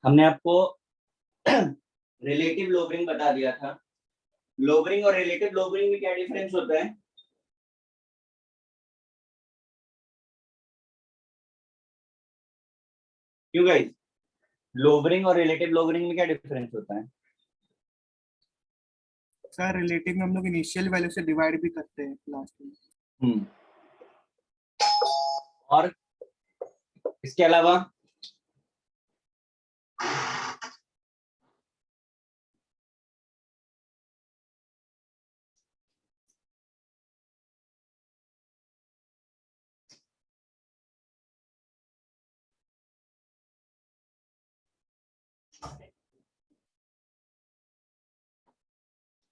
हमने आपको रिलेटिव लोबरिंग बता दिया था। लोबरिंग और रिलेटिव लोबरिंग में क्या डिफरेंस होता है? क्यों गाइस, लोबरिंग और रिलेटिव लोबरिंग में क्या डिफरेंस होता है? सर रिलेटिव में हम लोग इनिशियल वैल्यू से डिवाइड भी करते हैं लास्ट में। हम्म। और इसके अलावा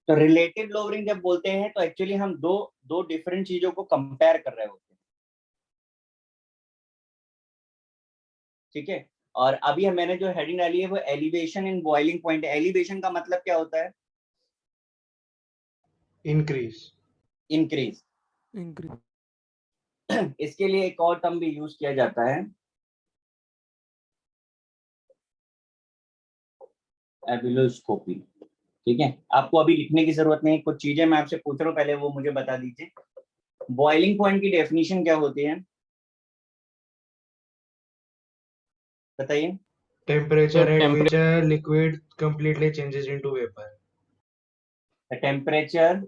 तो रिलेटिव लोबरिंग जब बोलते हैं तो एक्चुअली हम दो दो डिफरेंट चीजों को कंपेयर कर रहे होते हैं। ठीक है। और अभी मैंने जो हेडिंग डाली है वो elevation in boiling point. Elevation का मतलब क्या होता है? इंक्रीज। इंक्रीज। इंक्रीज। इसके लिए एक और टर्म भी यूज किया जाता है, एबिलोस्कोपी। ठीक है, आपको अभी लिखने की जरूरत नहीं, कुछ चीजें मैं आपसे पूछ रहा हूँ, पहले वो मुझे बता दीजिए। बॉइलिंग पॉइंट की डेफिनेशन क्या होती है, बताइए। Temperature So at which a liquid completely changes into vapor. Temperature,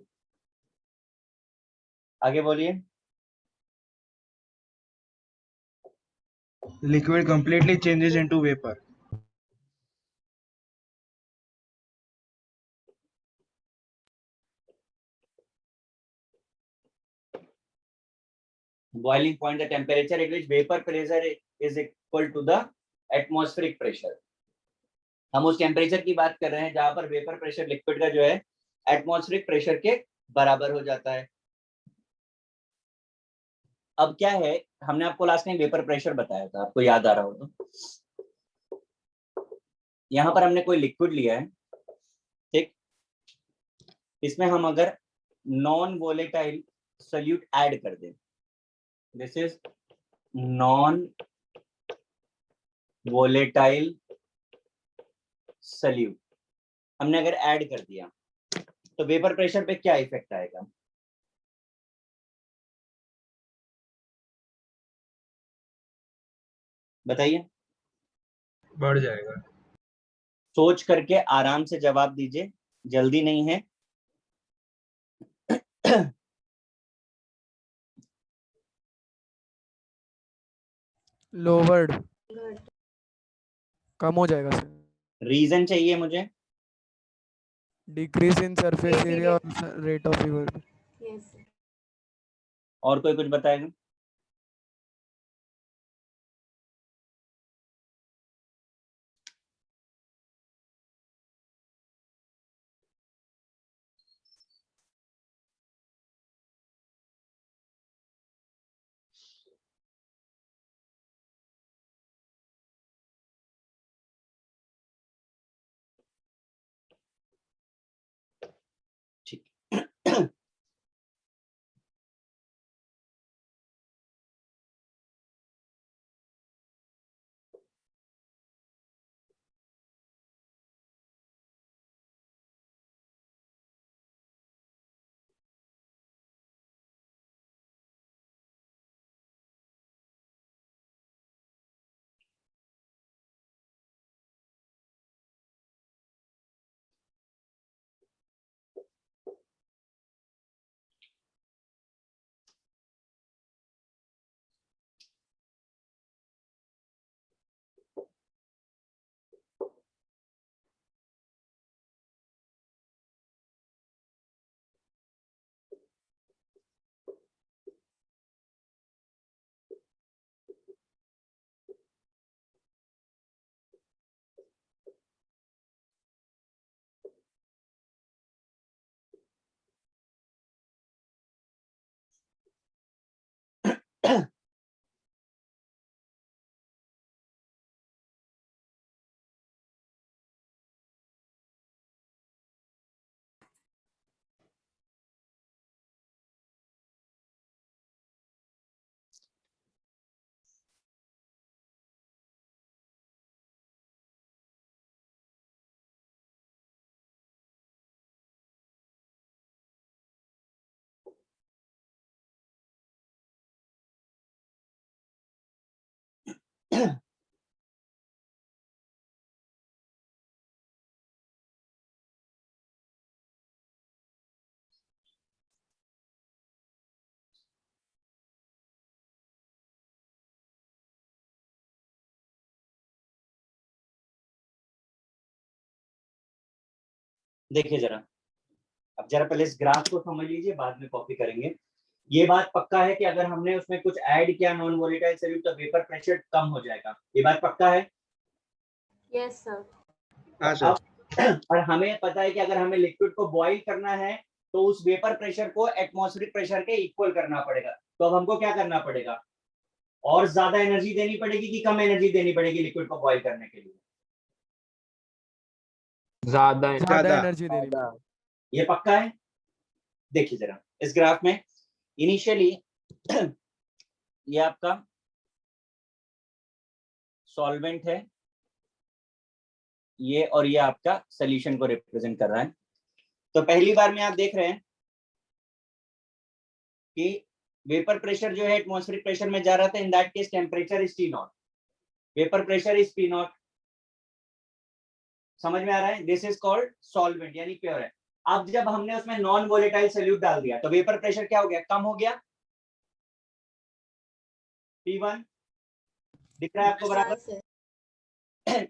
आगे बोलिए। Liquid completely changes into vapor. Boiling point, the temperature at which vapor pressure is equal to the atmospheric pressure। हम उस temperature की बात कर रहे हैं जहां पर वेपर प्रेशर लिक्विड का जो है एटमॉस्फेरिक प्रेशर के बराबर हो जाता है। अब क्या है, हमने आपको लास्ट टाइम वेपर प्रेशर बताया था, आपको याद आ रहा हो तो। यहां पर हमने कोई लिक्विड लिया है, ठीक, इसमें हम अगर नॉन वोलेटाइल सोल्यूट ऐड कर दें, this is non volatile solute, हमने अगर ऐड कर दिया तो वेपर प्रेशर पे क्या इफेक्ट आएगा? बताइए, बढ़ जाएगा। सोच करके आराम से जवाब दीजिए, जल्दी नहीं है। लोवर्ड, कम हो जाएगा सर। रीजन चाहिए मुझे। डिक्रीज इन सरफेस एरिया और रेट ऑफ रिवर्ब। और कोई कुछ बताएगा? ठीक। देखिए जरा, अब जरा पहले इस ग्राफ को समझ लीजिए, बाद में कॉपी करेंगे। ये बात पक्का है कि अगर हमने उसमें कुछ ऐड किया नॉन वोलेटाइल सॉल्यूट तो वेपर प्रेशर कम हो जाएगा, ये बात पक्का है। Yes sir. हाँ सर। अब और हमें पता है कि अगर हमें लिक्विड को बॉईल करना है तो उस वेपर प्रेशर को एटमॉस्फेरिक प्रेशर के इक्वल करना पड़ेगा। तो अब हमको क्या करना पड़ेगा, और ज्यादा एनर्जी देनी पड़ेगी कि कम एनर्जी देनी पड़ेगी लिक्विड को बॉईल करने के लिए? ज्यादा ज्यादा। एनर्जी देनी पड़ेगी। ये पक्का है। देखिए जरा इस ग्राफ में इनिशियली ये आपका सॉल्वेंट है ये, और ये आपका सॉल्यूशन को रिप्रेजेंट कर रहा है। तो पहली बार में आप देख रहे हैं कि वेपर प्रेशर जो है एटमॉस्फेरिक प्रेशर में जा रहा था, in that case temperature is T0, vapour pressure is P0। समझ में आ रहा है? दिस इज कॉल्ड सॉल्वेंट यानी प्योर है। अब जब हमने उसमें नॉन वोलेटाइल सॉल्यूट डाल दिया तो वेपर प्रेशर क्या हो गया, कम हो गया, P1 दिख रहा है आपको बराबर।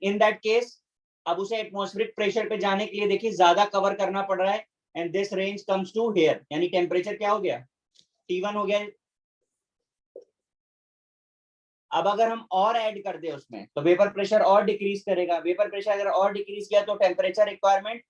इन दैट केस अब उसे एटमॉस्फेरिक प्रेशर पे जाने के लिए देखिए ज्यादा कवर करना पड़ रहा है, and this range comes to here, यानी टेम्परेचर क्या हो गया, T1 हो गया। अब अगर हम और ऐड कर दे उसमें तो वेपर प्रेशर और डिक्रीज करेगा, वेपर प्रेशर अगर और डिक्रीज किया तो टेम्परेचर रिक्वायरमेंट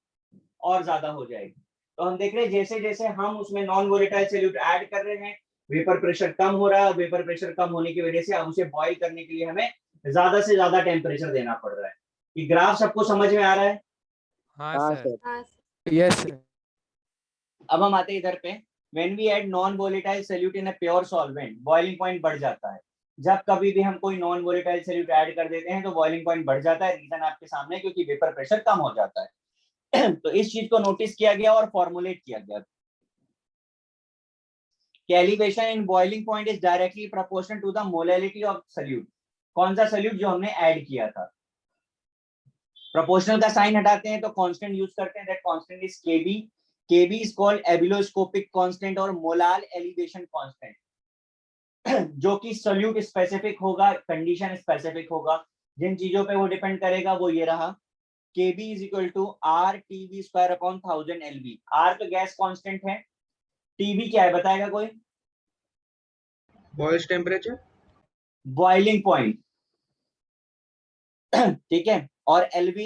और ज्यादा हो जाएगी। तो हम देख रहे हैं जैसे जैसे हम उसमें नॉन वोलेटाइल सॉल्यूट ऐड कर रहे हैं वेपर प्रेशर कम हो रहा है, वेपर प्रेशर कम होने की वजह से अब उसे बॉईल करने के लिए हमें ज्यादा से ज्यादा टेम्परेचर देना पड़ रहा है। ये ग्राफ सबको समझ में आ रहा है? हाँ सर। Yes sir. अब हम आते हैं इधर पे, when we add non volatile solute in a pure solvent boiling point बढ़ जाता है। जब कभी भी हम कोई नॉन वोलेटाइल सॉल्यूट ऐड कर देते हैं तो बॉइलिंग पॉइंट बढ़ जाता है, रीजन आपके सामने है, क्योंकि वेपर प्रेशर कम हो जाता है। तो इस चीज को नोटिस किया गया और फॉर्मुलेट किया गया कि elevation in boiling point is directly proportional to the molality of solute. कौन सा सॉल्यूट, जो हमने ऐड किया था। प्रोपोर्शनल का साइन हटाते हैं तो कांस्टेंट यूज करते हैं, that constant is Kb। Kb is called ebullioscopic constant और मोलाल एलिवेशन कांस्टेंट, जो कि सॉल्यूट स्पेसिफिक होगा, कंडीशन स्पेसिफिक होगा। जिन चीजों पे वो डिपेंड करेगा वो ये रहा, Kb is equal to RTB square upon 1000 LB। R तो गैस कांस्टेंट है, TB क्या है बताएगा कोई? Boils temperature. बॉइलिंग पॉइंट, ठीक है। और LB,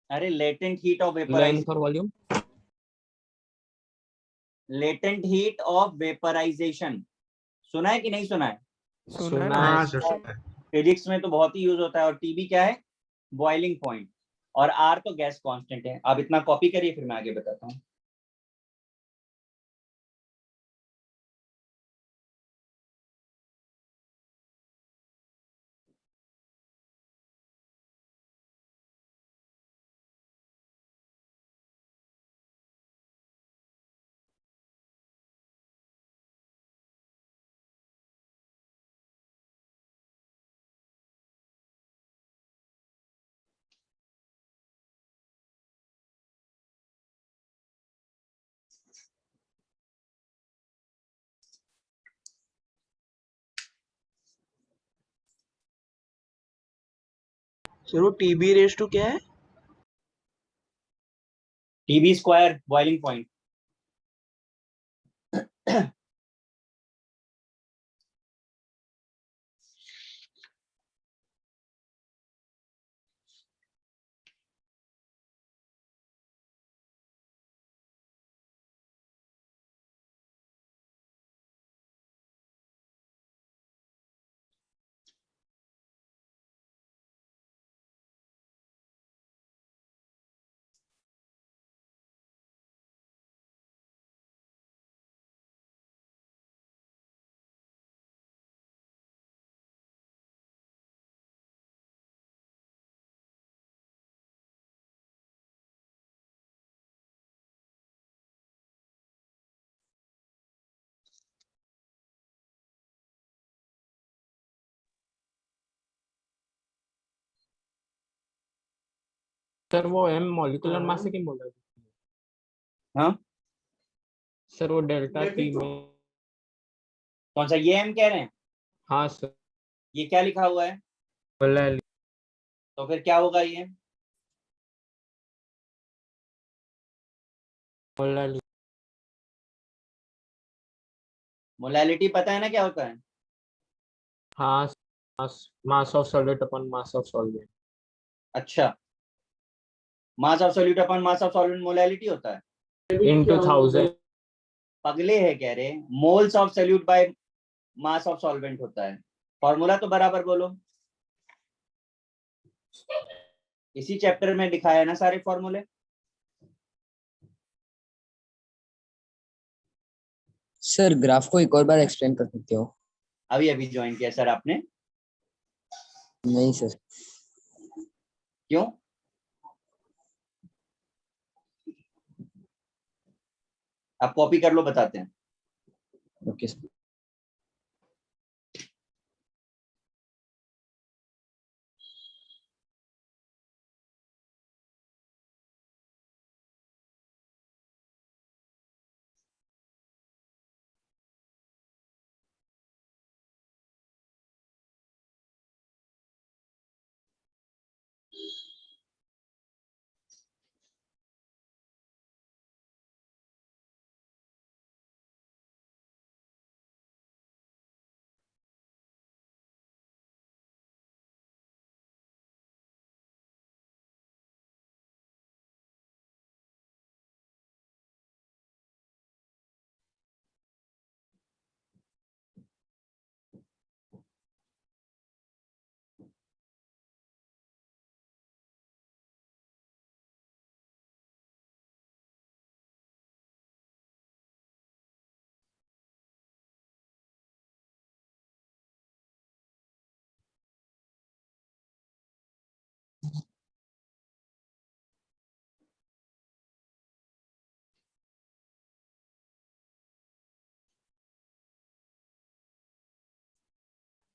अरे लेटेंट हीट ऑफ लेंथ और volume. Latent heat of vaporization, सुना है कि नहीं सुना है? सुना हाँ है। सर सुना है। फिजिक्स में तो बहुत ही यूज होता है। और TB क्या है, बॉइलिंग पॉइंट, और R तो गैस कांस्टेंट है। आप इतना कॉपी करिए फिर मैं आगे बताता हूँ। सर वो TB रेस टू क्या है? TB square boiling point. Sir वो m मॉलिक्यूलर मास है कि मोलर? हाँ, सर वो डेल्टा T में। कौन सा, ये M कह रहे हैं? हाँ सर। ये क्या लिखा हुआ है? मोलर तो फिर क्या होगा ये? मोलैलिटी। मोलैलिटी पता है ना क्या होता है? हाँ, mass of solid upon mass of solvent. अच्छा, mass of solute upon mass of solvent molality होता है? इनटू 1000। पगले है कह रहे, moles of solute by mass of solvent होता है। फॉर्मूला तो बराबर बोलो। इसी चैप्टर में दिखाया है ना सारे फॉर्मूले। सर ग्राफ को एक और बार एक्सप्लेन कर सकते हो? अभी अभी ज्वाइन किया सर आपने? नहीं सर। क्यों? आप कॉपी कर लो, बताते हैं। Okay sir.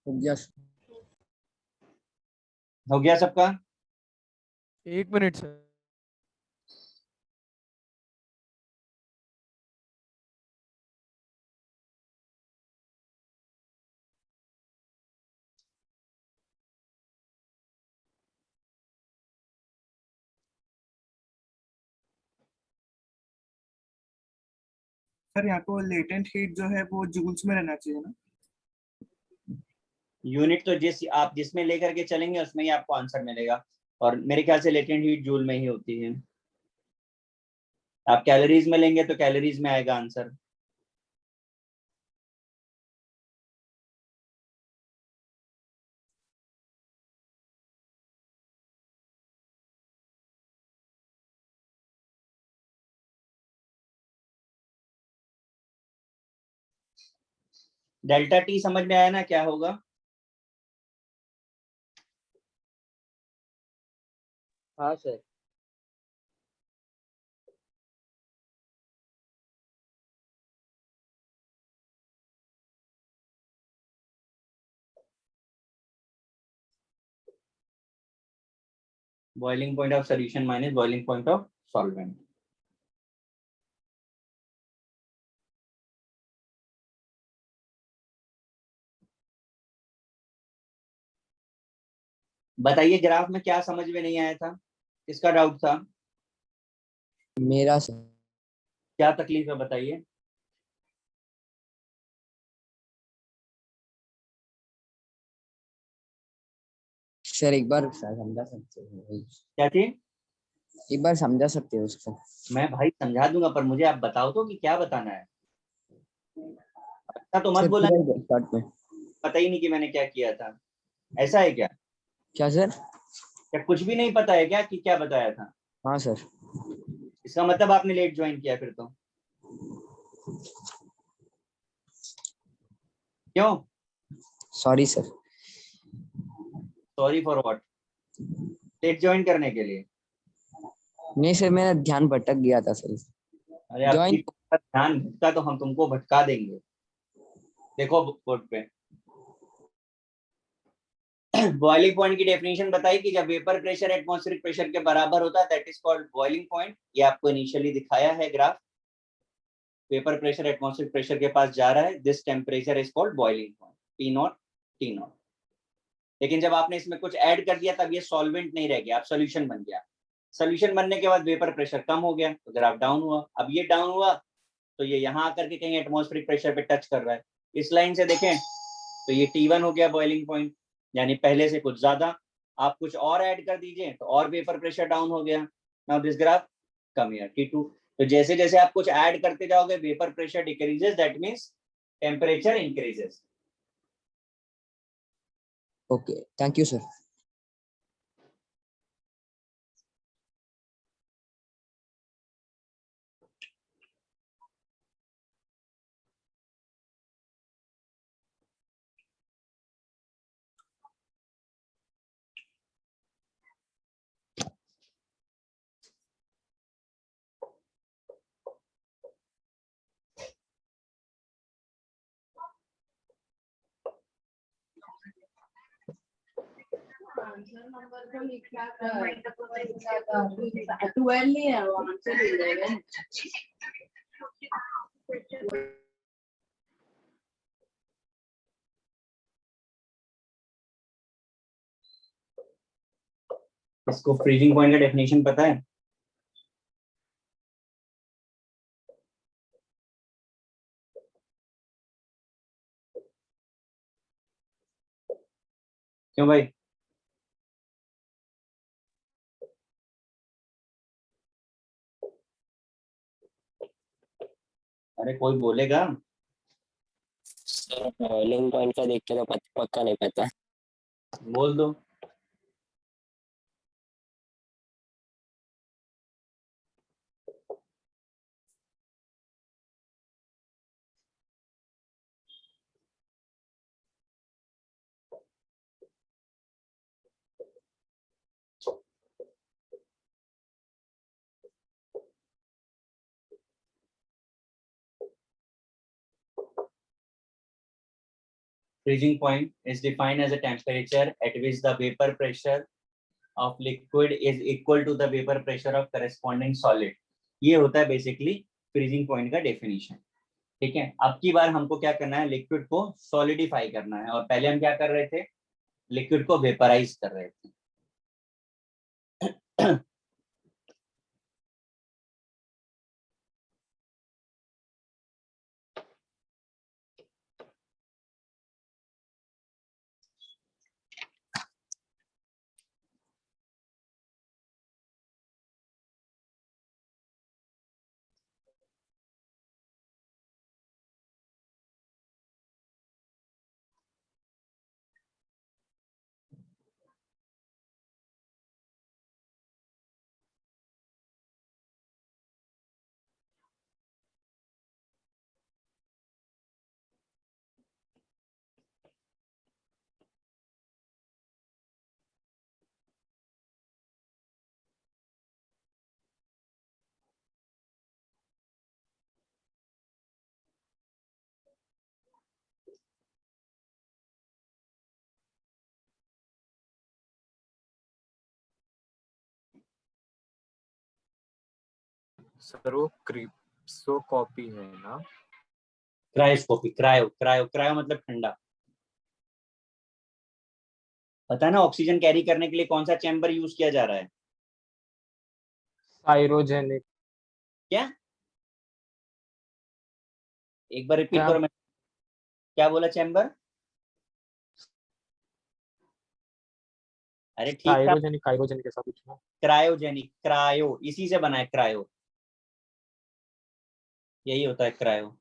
हो गया सर। हो गया सबका? 1 मिनट सर। सर यहाँ पे लेटेंट हीट जो है वो जूल्स में रहना चाहिए ना? यूनिट तो आप जिसमें लेकर के चलेंगे उसमें ही आपको आंसर मिलेगा, और मेरे ख्याल से लेटेंट हीट जूल में ही होती है। आप कैलोरीज में लेंगे तो कैलोरीज में आएगा आंसर। डेल्टा टी समझ में आया ना क्या होगा? हाँ sir. Boiling point of solution minus boiling point of solvent. बताइए ग्राफ में क्या समझ में नहीं आया था, किसका डाउट था? मेरा सर। क्या तकलीफ है बताइए। सर एक बार सर समझा सकते हो? क्या चीज? एक बार समझा सकते हो उसको? मैं भाई समझा दूंगा, पर मुझे आप बताओ तो कि क्या बताना है। अच्छा तो मत सर बोला, पूरा स्टार्ट में। पता ही नहीं कि मैंने क्या किया था। ऐसा है क्या? क्या सर? क्या कुछ भी नहीं पता है क्या कि क्या बताया था? हाँ सर। इसका मतलब आपने लेट ज्वाइन किया फिर तो। क्यों? Sorry sir. Sorry for what? Late join करने के लिए? नहीं सर मेरा ध्यान भटक गया था सर। अरे आपकी ज्वाइन। ध्यान भटका तो हम तुमको भटका देंगे। देखो बोर्ड पे बॉइलिंग पॉइंट की डेफिनेशन बताई कि जब वेपर प्रेशर एटमॉस्फेरिक प्रेशर के बराबर होता है that is called boiling point. ये आपको इनिशियली दिखाया है graph. Vapour pressure atmospheric pressure के पास जा रहा है, this temperature is called boiling point, P0 T0। लेकिन जब आपने इसमें कुछ ऐड कर दिया तब ये सॉल्वेंट नहीं रह गया, अब सोल्यूशन बन गया। सोल्यूशन बनने के बाद वेपर प्रेशर कम हो गया तो ग्राफ डाउन हुआ। अब ये डाउन हुआ तो ये यहाँ आकर के कहीं एटमॉस्फेरिक प्रेशर पे टच कर रहा है। इस लाइन से देखें तो ये T1 हो गया बॉइलिंग पॉइंट, यानी पहले से कुछ ज्यादा। आप कुछ और ऐड कर दीजिए तो और वेपर प्रेशर डाउन हो गया। Now this graph come here T2। तो जैसे जैसे आप कुछ ऐड करते जाओगे vapour pressure decreases, that means temperature increases. Okay, thank you, sir. Answer number तो लिखा था 12 नहीं है वो, आंसर 11। इसको फ्रीजिंग पॉइंट का डेफिनेशन पता है? क्यों भाई? अरे कोई बोलेगा? सर बॉइलिंग पॉइंट का देख के तो पक्का नहीं पता। बोल दो। Freezing point is defined as a temperature at which the vapor pressure of liquid is equal to the vapor pressure of corresponding solid. ये होता है बेसिकली फ्रीजिंग पॉइंट का डेफिनेशन। ठीक है, अब की बार हमको क्या करना है, लिक्विड को सॉलिडिफाई करना है। और पहले हम क्या कर रहे थे, लिक्विड को वेपराइज कर रहे थे। सर वो क्रिप्सो कॉपी है ना? क्रायोस्कोपी, क्रायो क्रायो क्रायो मतलब ठंडा। पता है ना ऑक्सीजन कैरी करने के लिए कौन सा चैम्बर यूज किया जा रहा है? साइरोजेनिक। क्या? एक बार रिपीट क्या? करो। मैं क्या बोला? चैम्बर? अरे ठीक था। साइरोजेनिक काइरोजेनिक ऐसा कुछ ना? क्रायोजेनिक, क्रायो इसी से बना है क्रायो, यही होता है क्रायो।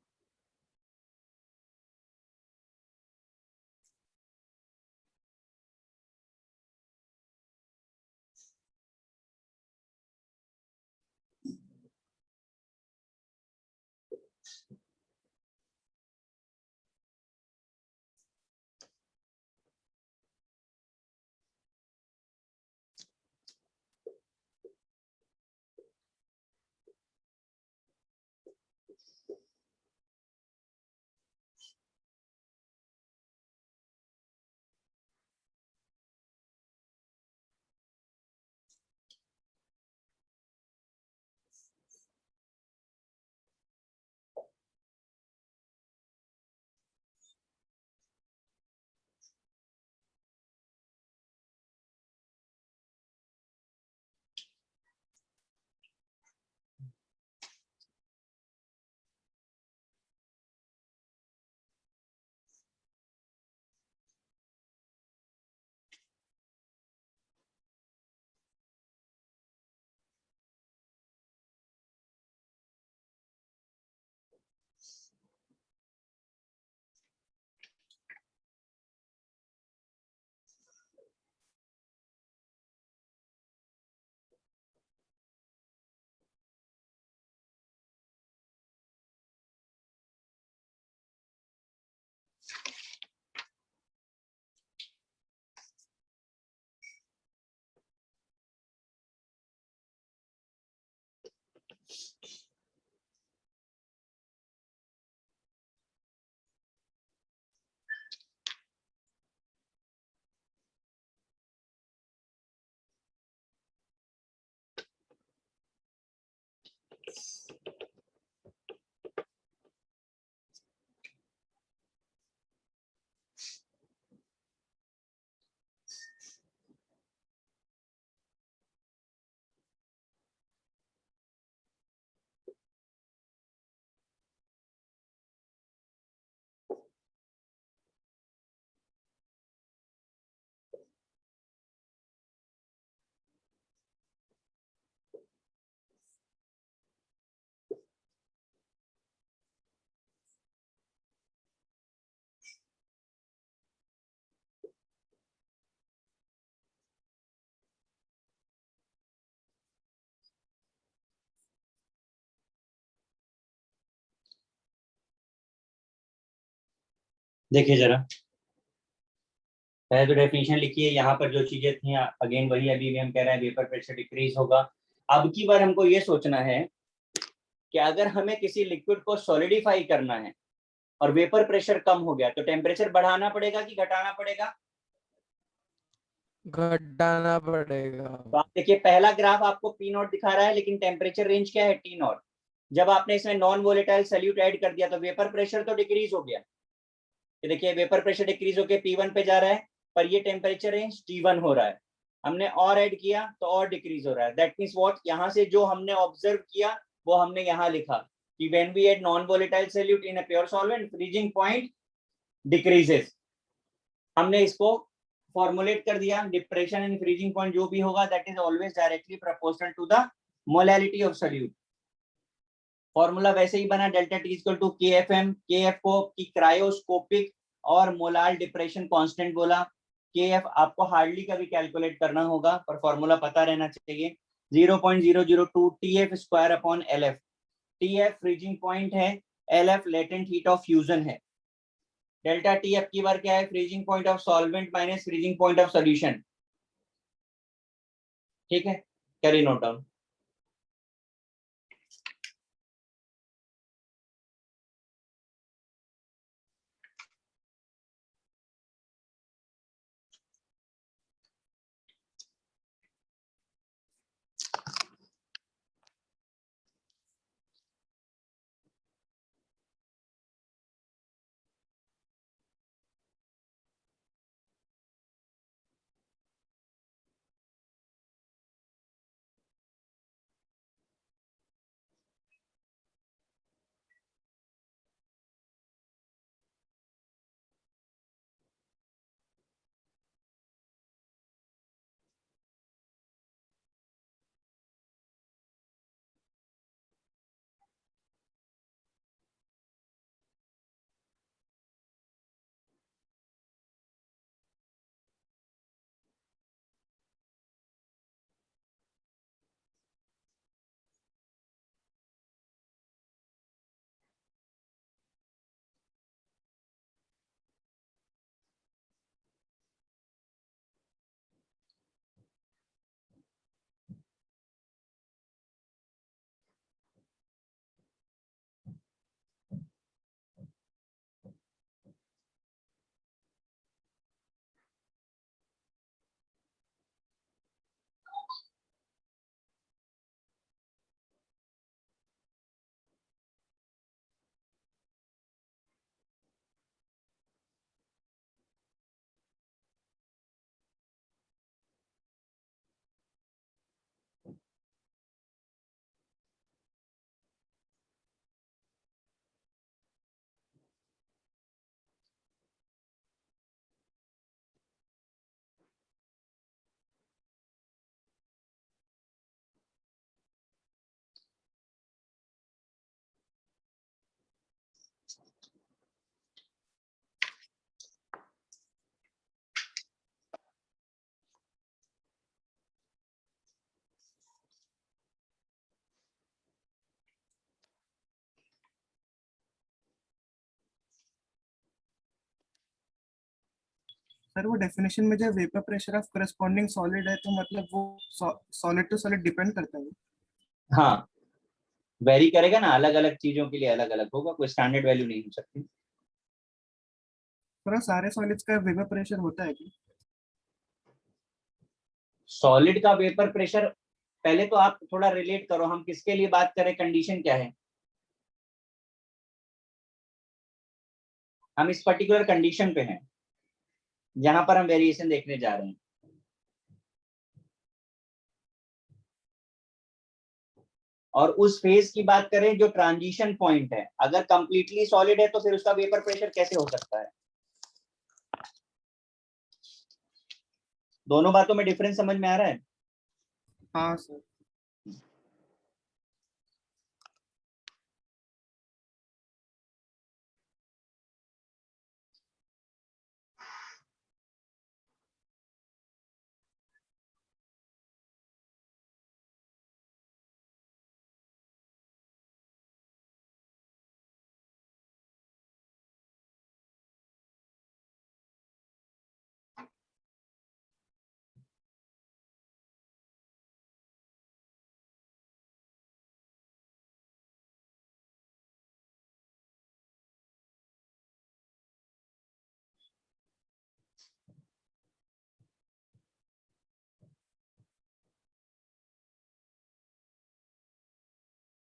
देखिए जरा, पहले तो डेफिनेशन लिखिए, यहाँ पर जो चीजें थी अगेन वही अभी भी हम कह रहे हैं, वेपर प्रेशर डिक्रीज होगा। अब की बार हमको ये सोचना है कि अगर हमें किसी लिक्विड को सॉलिडिफाई करना है और वेपर प्रेशर कम हो गया तो टेम्परेचर बढ़ाना पड़ेगा कि घटाना पड़ेगा? घटाना पड़ेगा। तो आप देखिए, पहला ग्राफ आपको पी नॉट दिखा रहा है, लेकिन टेम्परेचर रेंज क्या है? T not. जब आपने इसमें नॉन वोलेटाइल सॉल्यूट ऐड कर दिया तो वेपर प्रेशर तो डिक्रीज हो गया। ये देखिए, वेपर प्रेशर डिक्रीज होकर P1 पे जा रहा है, पर ये टेम्परेचर रेंज T1 हो रहा है। हमने और ऐड किया तो और डिक्रीज हो रहा है। दैट मींस व्हाट, यहाँ से जो हमने ऑब्जर्व किया वो हमने यहाँ लिखा कि when we add non volatile solute in a pure solvent, freezing point decreases. हमने इसको फॉर्मुलेट कर दिया, डिप्रेशन इन फ्रीजिंग पॉइंट जो भी होगा that is always directly proportional to the molality of solute. Formula वैसे ही बना, delta T equal to K F M. K F को की क्रायोस्कोपिक और मोलार डिप्रेशन कांस्टेंट बोला। के एफ आपको हार्डली कभी कैलकुलेट करना होगा, पर फॉर्मूला पता रहना चाहिए। 0.002 TF square upon LF. TF freezing point है, LF latent heat of fusion है। डेल्टा टी अब की बार क्या है? Freezing point of solvent minus freezing point of solution. ठीक है, कैरी नोट डाउन। सर वो डेफिनेशन में जो vapour pressure of corresponding solid है तो मतलब वो सॉलिड टू सॉलिड डिपेंड करता है। हाँ, वेरी करेगा ना, अलग अलग चीजों के लिए अलग अलग होगा, कोई स्टैंडर्ड वैल्यू नहीं हो सकती। सर सारे सॉलिड्स का वेपर प्रेशर होता है क्या? सॉलिड का वेपर प्रेशर, पहले तो आप थोड़ा रिलेट करो, हम किसके लिए बात करें, कंडीशन क्या है, हम इस पर्टिकुलर कंडीशन पे हैं जहां पर हम वेरिएशन देखने जा रहे हैं। और उस फेज की बात करें जो ट्रांजिशन पॉइंट है, अगर कंप्लीटली सॉलिड है तो फिर उसका वेपर प्रेशर कैसे हो सकता है। दोनों बातों में डिफरेंस समझ में आ रहा है? हाँ सर।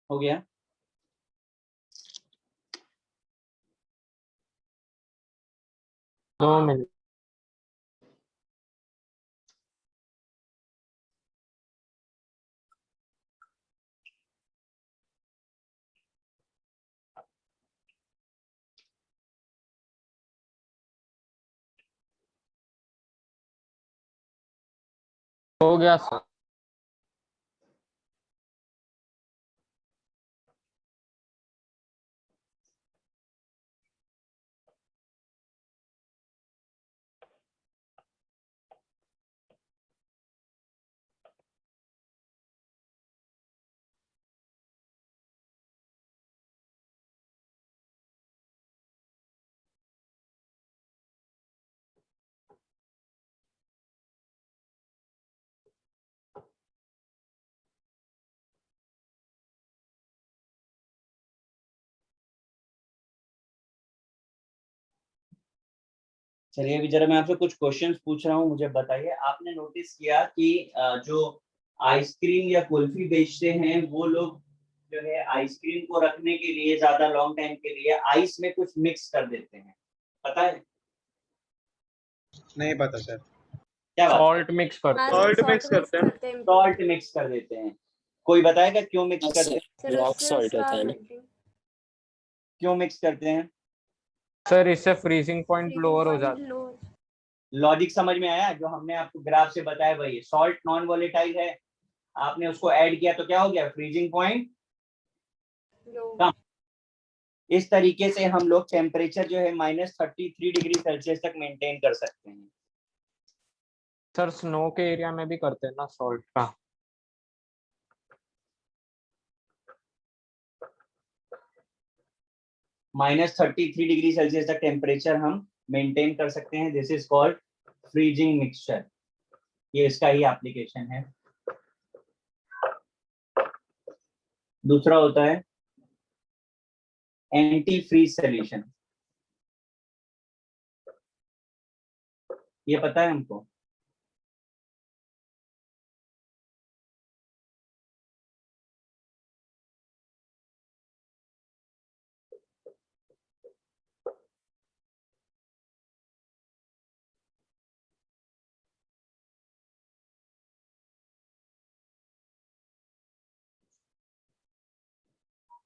हो गया? 2 मिनट। हो गया सर। चलिए अभी जरा मैं आपसे कुछ क्वेश्चंस पूछ रहा हूँ, मुझे बताइए, आपने नोटिस किया कि जो आइसक्रीम या कुल्फी बेचते हैं वो लोग जो है आइसक्रीम को रखने के लिए ज्यादा लॉन्ग टाइम के लिए आइस में कुछ मिक्स कर देते हैं, पता है नहीं पता सर। क्या बात? सॉल्ट मिक्स करते हैं। Salt mix करते हैं। सॉल्ट मिक्स कर देते हैं, कोई बताएगा क्यों मिक्स करते हैं? रॉक सॉल्ट होता है ना। क्यों मिक्स करते हैं? सर इससे फ्रीजिंग पॉइंट लोअर हो जाता है। लॉजिक समझ में आया? जो हमने आपको ग्राफ से बताया वही, सॉल्ट नॉन वोलेटाइल है, आपने उसको ऐड किया तो क्या हो गया, फ्रीजिंग पॉइंट कम। इस तरीके से हम लोग टेम्परेचर जो है -33 डिग्री सेल्सियस तक मेंटेन कर सकते हैं। सर स्नो के एरिया में भी करते हैं ना सॉल्ट का। -33 डिग्री सेल्सियस तक टेम्परेचर हम मेंटेन कर सकते हैं, this is called freezing mixture, ये इसका ही एप्लीकेशन है। दूसरा होता है एंटी फ्रीज सॉल्यूशन, ये पता है हमको?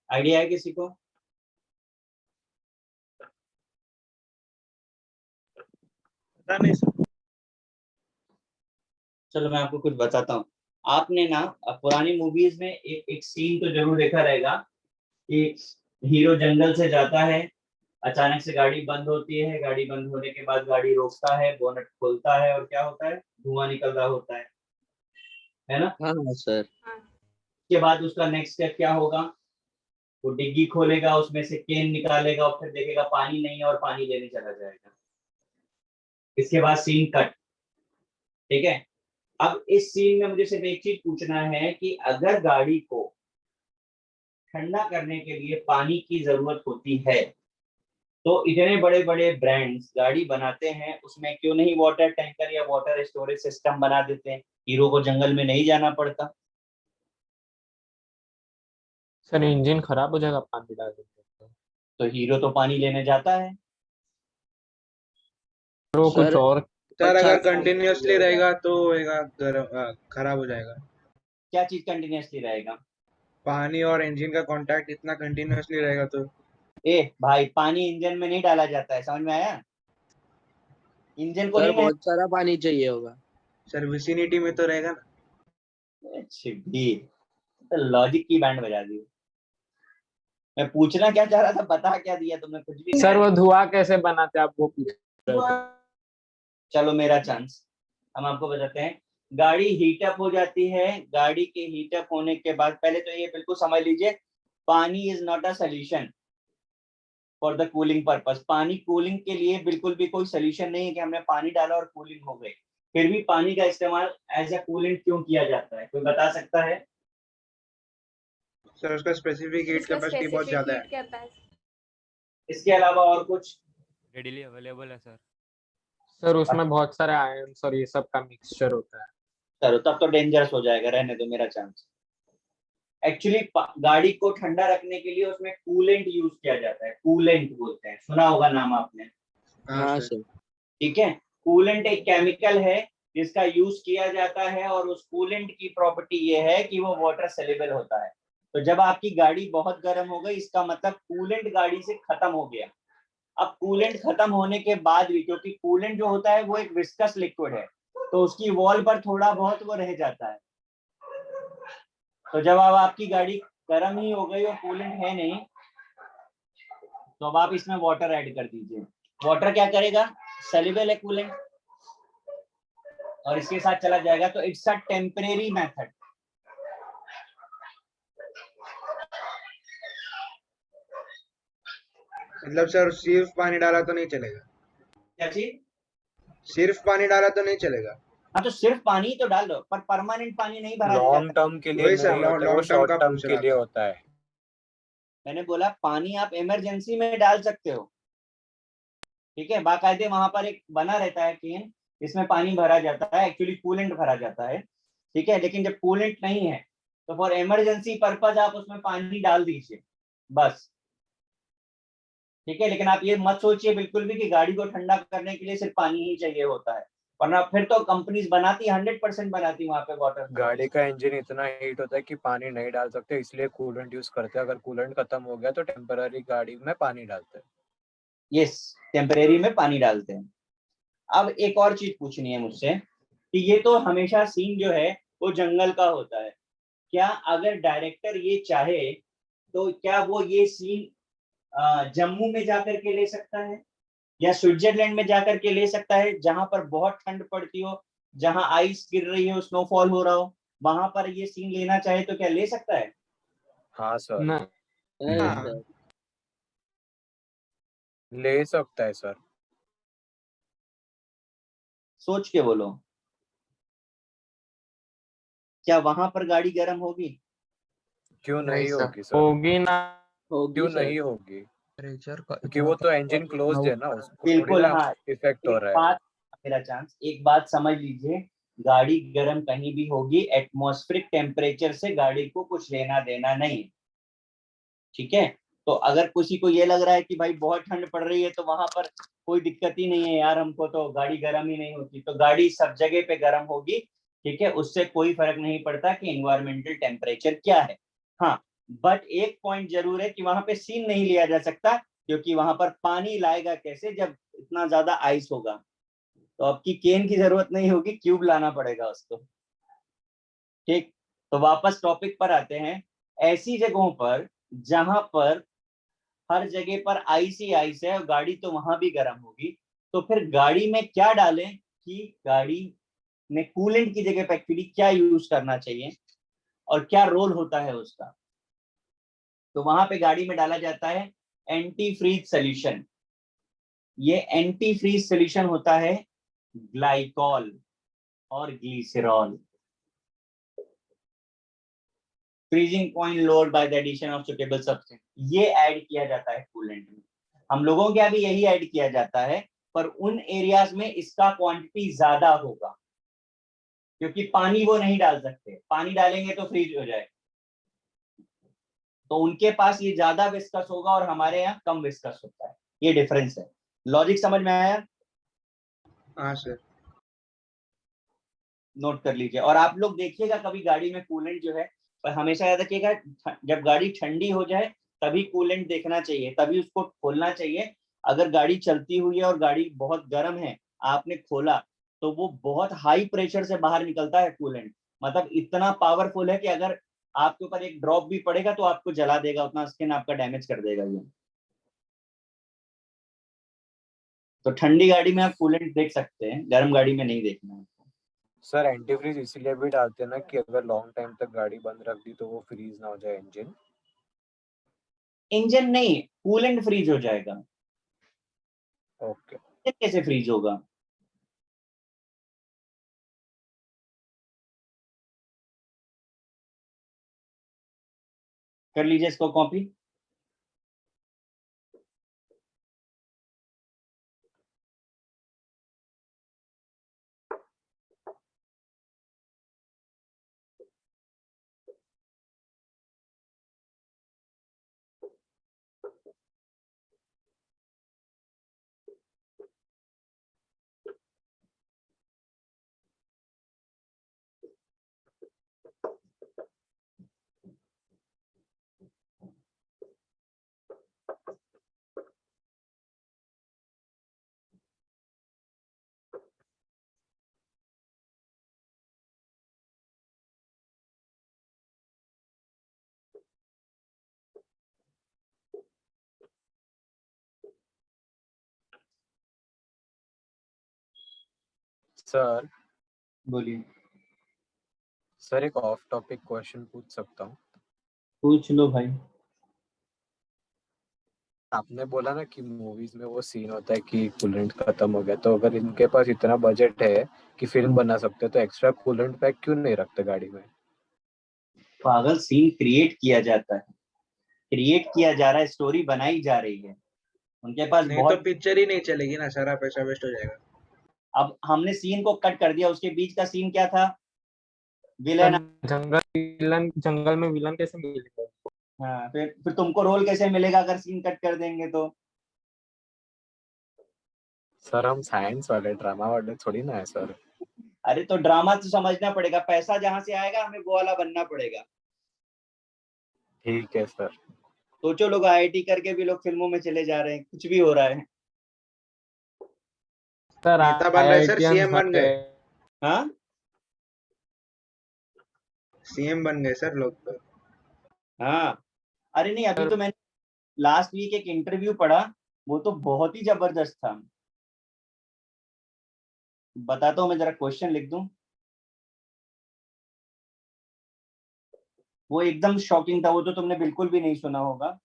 आइडिया है किसी को? पता नहीं सर। चलो मैं आपको कुछ बताता हूँ। आपने ना पुरानी मूवीज में एक सीन तो जरूर देखा रहेगा कि हीरो जंगल से जाता है, अचानक से गाड़ी बंद होती है, गाड़ी बंद होने के बाद गाड़ी रोकता है, बोनट खोलता है और क्या होता है, धुआं निकल रहा होता है ना? हाँ सर। उसके बाद उसका नेक्स्ट स्टेप क्या होगा, वो डिग्गी खोलेगा, उसमें से केन निकालेगा और फिर देखेगा पानी नहीं है और पानी लेने चला जाएगा। इसके बाद सीन कट, ठीक है। अब इस सीन में मुझे सिर्फ एक चीज पूछना है कि अगर गाड़ी को ठंडा करने के लिए पानी की जरूरत होती है तो इतने बड़े बड़े ब्रांड्स गाड़ी बनाते हैं, उसमें क्यों नहीं वाटर टैंकर या वाटर स्टोरेज सिस्टम बना देते हैं, हीरो को जंगल में नहीं जाना पड़ता। सर इंजन खराब हो जाएगा पानी डाल देंगे तो हीरो तो पानी लेने जाता है। तो वो कुछ सर और सर अच्छा अगर कंटिन्यूअसली रहेगा तो होएगा खराब हो जाएगा। क्या चीज कंटिन्यूअसली रहेगा? पानी और इंजन का कांटेक्ट इतना कंटिन्यूअसली रहेगा तो ए भाई, पानी इंजन में नहीं डाला जाता है, समझ में आया? इंजन को सर नहीं बहुत सारा पानी चाहिए होगा। सर विसिनिटी में तो रहेगा ना। तो लॉजिक की बैंड बजा दी। मैं पूछना क्या चाह रहा था, बता क्या दिया तुमने, कुछ भी सर नहीं। वो धुआं कैसे बनाते आप वो पूछ रहे थे। चलो मेरा चांस, हम आपको बताते हैं। गाड़ी हीटअप हो जाती है, गाड़ी के हीटअप होने के बाद पहले तो ये बिल्कुल समझ लीजिए, पानी is not a solution for the cooling purpose. पानी कूलिंग के लिए बिल्कुल भी कोई सोल्यूशन नहीं है कि हमने पानी डाला और कूलिंग हो गई। फिर भी पानी का इस्तेमाल एज अ कूलेंट क्यों किया जाता है, कोई बता सकता है? सर उसका स्पेसिफिक हीट कैपेसिटी बहुत ज्यादा है। इसके अलावा और कुछ? रेडिली अवेलेबल है सर। सर उसमें बहुत सारे आयंस और ये सब का मिक्सचर होता है। चलो तब तो डेंजरस हो जाएगा, रहने दो मेरा चांस। एक्चुअली गाड़ी को ठंडा रखने के लिए उसमें कूलेंट यूज किया जाता है, कूलेंट बोलते हैं, सुना होगा नाम आपने। हाँ हाँ सर। सर। ठीक है, कूलेंट एक केमिकल है जिसका यूज किया जाता है, और उस कूलेंट की प्रॉपर्टी ये है कि वो वाटर सेलेबल होता है। तो जब आपकी गाड़ी बहुत गर्म हो गई, इसका मतलब कूलेंट गाड़ी से खत्म हो गया। अब कूलेंट खत्म होने के बाद भी, क्योंकि कूलेंट जो होता है वो एक विस्कस लिक्विड है, तो उसकी वॉल पर थोड़ा बहुत वो रह जाता है। तो जब अब आपकी गाड़ी गर्म ही हो गई और कूलेंट है नहीं, तो अब आप इसमें वाटर ऐड कर दीजिए। वाटर क्या करेगा? सेलेबल है कूलेंट, और इसके साथ चला जाएगा। तो इट्स अ टेम्परेरी मेथड। मतलब सर सिर्फ पानी डाला तो नहीं चलेगा? क्या चीज? सिर्फ पानी डाला तो नहीं चलेगा? हाँ, तो सिर्फ पानी ही तो डाल दो, पर परमानेंट पानी नहीं भरा लॉन्ग जाता। टर्म के लिए वही सर नहीं होता, वो लॉन्ग टर्म शॉर्ट का टर्म पूछ के रहा लिए था। होता है। मैंने बोला पानी आप इमरजेंसी में डाल सकते हो, ठीक है, बाकायदे वहां पर एक बना रहता है केन, इसमें पानी भरा जाता है, एक्चुअली कूलेंट भरा जाता है, ठीक है। लेकिन जब कूलेंट नहीं है तो फॉर इमरजेंसी पर्पज आप उसमें पानी डाल दीजिए, बस, ठीक है। लेकिन आप ये मत सोचिए बिल्कुल भी कि गाड़ी को ठंडा करने के लिए सिर्फ पानी ही चाहिए होता है, वरना फिर तो कंपनीज बनाती 100% बनाती वहां पे वाटर। गाड़ी का इंजन इतना हीट होता है कि पानी नहीं डाल सकते, इसलिए कूलेंट यूज करते हैं। अगर कूलेंट खत्म हो गया तो टेम्पररी गाड़ी में पानी डालते हैं। यस, टेम्परेरी में पानी डालते हैं। अब एक और चीज पूछनी है मुझसे कि ये तो हमेशा सीन जो है वो जंगल का होता है, क्या अगर डायरेक्टर ये चाहे तो क्या वो ये सीन जम्मू में जाकर के ले सकता है, या स्विट्जरलैंड में जाकर के ले सकता है, जहां पर बहुत ठंड पड़ती हो, जहां आइस गिर रही हो, स्नोफॉल हो रहा हो, वहां पर ये सीन लेना चाहे तो क्या ले सकता है? हाँ सर, ना हाँ सर ले सकता है सर। सोच के बोलो, क्या वहां पर गाड़ी गर्म होगी? क्यों नहीं नहीं सर होगी सर? होगी ना। होगी क्यों सर। नहीं होगी? टेम्परेचर का क्योंकि वो तो इंजन क्लोज्ड है ना, उसको थोड़ी बिल्कुल, ना हाँ। इफेक्ट हो एक रहा है। बात, मेरा चांस, एक बात समझ लीजिए, गाड़ी गर्म कहीं भी होगी, एटमॉस्फेरिक टेम्परेचर से गाड़ी को कुछ लेना देना नहीं, ठीक है। तो अगर किसी को ये लग रहा है कि भाई बहुत ठंड पड़ रही है तो वहां पर कोई दिक्कत ही नहीं है यार, हमको तो गाड़ी गर्म ही नहीं होती, तो गाड़ी सब जगह पे गर्म होगी, ठीक है, उससे कोई फर्क नहीं पड़ता कि एनवायरमेंटल टेम्परेचर क्या है। हाँ, बट एक पॉइंट जरूर है कि वहां पे सीन नहीं लिया जा सकता, क्योंकि वहां पर पानी लाएगा कैसे जब इतना ज्यादा आइस होगा। तो आपकी केन की जरूरत नहीं होगी, क्यूब लाना पड़ेगा उसको, ठीक। तो वापस टॉपिक पर आते हैं। ऐसी जगहों पर जहां पर हर जगह पर आइस ही आइस है और गाड़ी तो वहां भी गर्म होगी, तो फिर गाड़ी में क्या डालें कि गाड़ी में कूलेंट की जगह पे एक्चुअली क्या यूज करना चाहिए और क्या रोल होता है उसका? तो वहां पे गाड़ी में डाला जाता है एंटी फ्रीज सोल्यूशन। ये एंटी फ्रीज सोल्यूशन होता है ग्लाइकॉल और glycerol. Freezing point lowered by the addition of suitable substance, ये ऐड किया जाता है कूलेंट में। हम लोगों के यहाँ भी यही ऐड किया जाता है, पर उन एरियाज में इसका क्वांटिटी ज्यादा होगा, क्योंकि पानी वो नहीं डाल सकते, पानी डालेंगे तो फ्रीज हो जाएगा, तो उनके पास ये ज्यादा विस्कस होगा और हमारे यहाँ कम विस्कस होता है। ये डिफरेंस है। लॉजिक समझ में आया? हाँ सर। नोट कर लीजिए। और आप लोग देखिएगा कभी गाड़ी में कूलेंट जो है, पर हमेशा याद रखिएगा जब गाड़ी ठंडी हो जाए तभी कूलेंट देखना चाहिए, तभी उसको खोलना चाहिए। अगर गाड़ी चलती हुई है और गाड़ी बहुत गर्म है, आपने खोला तो वो बहुत हाई प्रेशर से बाहर निकलता है कूलेंट, मतलब इतना पावरफुल है कि अगर आपके ऊपर एक ड्रॉप भी पड़ेगा तो आपको जला देगा, उतना स्किन आपका डैमेज कर देगा ये। तो ठंडी गाड़ी में आप कूलेंट देख सकते हैं, गर्म गाड़ी में नहीं देखना है। सर एंटीफ्रीज इसीलिए भी डालते हैं ना कि अगर लॉन्ग टाइम तक गाड़ी बंद रख दी तो वो फ्रीज ना हो जाए इंजन। इंजन नहीं, कूलेंट फ्रीज हो जाएगा। ओके। इंजन कैसे फ्रीज होगा? कर लीजिए इसको कॉपी। सर बोलिए। सर एक ऑफ टॉपिक क्वेश्चन पूछ सकता हूँ? पूछ लो भाई। आपने बोला ना कि मूवीज में वो सीन होता है कि कूलेंट खत्म हो गया, तो अगर इनके पास इतना बजट है कि फिल्म बना सकते हैं तो एक्स्ट्रा कूलेंट पैक क्यों नहीं रखते गाड़ी में? पागल, सीन क्रिएट किया जाता है, क्रिएट किया जा रहा है, स्टोरी बनाई जा रही है, उनके पास नहीं तो बहुत। पिक्चर ही नहीं चलेगी ना, सारा पैसा वेस्ट हो जाएगा। अब हमने सीन को कट कर दिया, उसके बीच का सीन क्या था? Sir villain. जंगल में विलन कैसे मिलेगा? हाँ, फिर तुमको रोल कैसे मिलेगा अगर सीन कट कर देंगे तो? सर हम साइंस वाले ड्रामा वाले थोड़ी ना है सर। अरे तो ड्रामा तो समझना पड़ेगा, पैसा जहां से आएगा हमें वो वाला बनना पड़ेगा। ठीक है सर। सोचो, लोग आईआईटी करके भी लोग फिल्मों में चले जा रहे हैं, कुछ भी हो रहा है। सर नेता बन रहे सर, IITians सीएम बन गए। हाँ, सीएम बन गए सर लोग तो। हाँ। अरे नहीं, अभी सर तो मैंने लास्ट वीक एक इंटरव्यू पढ़ा, वो तो बहुत ही जबरदस्त था। बताता हूँ, मैं जरा क्वेश्चन लिख दूं। वो एकदम शॉकिंग था, वो तो तुमने बिल्कुल भी नहीं सुना होगा।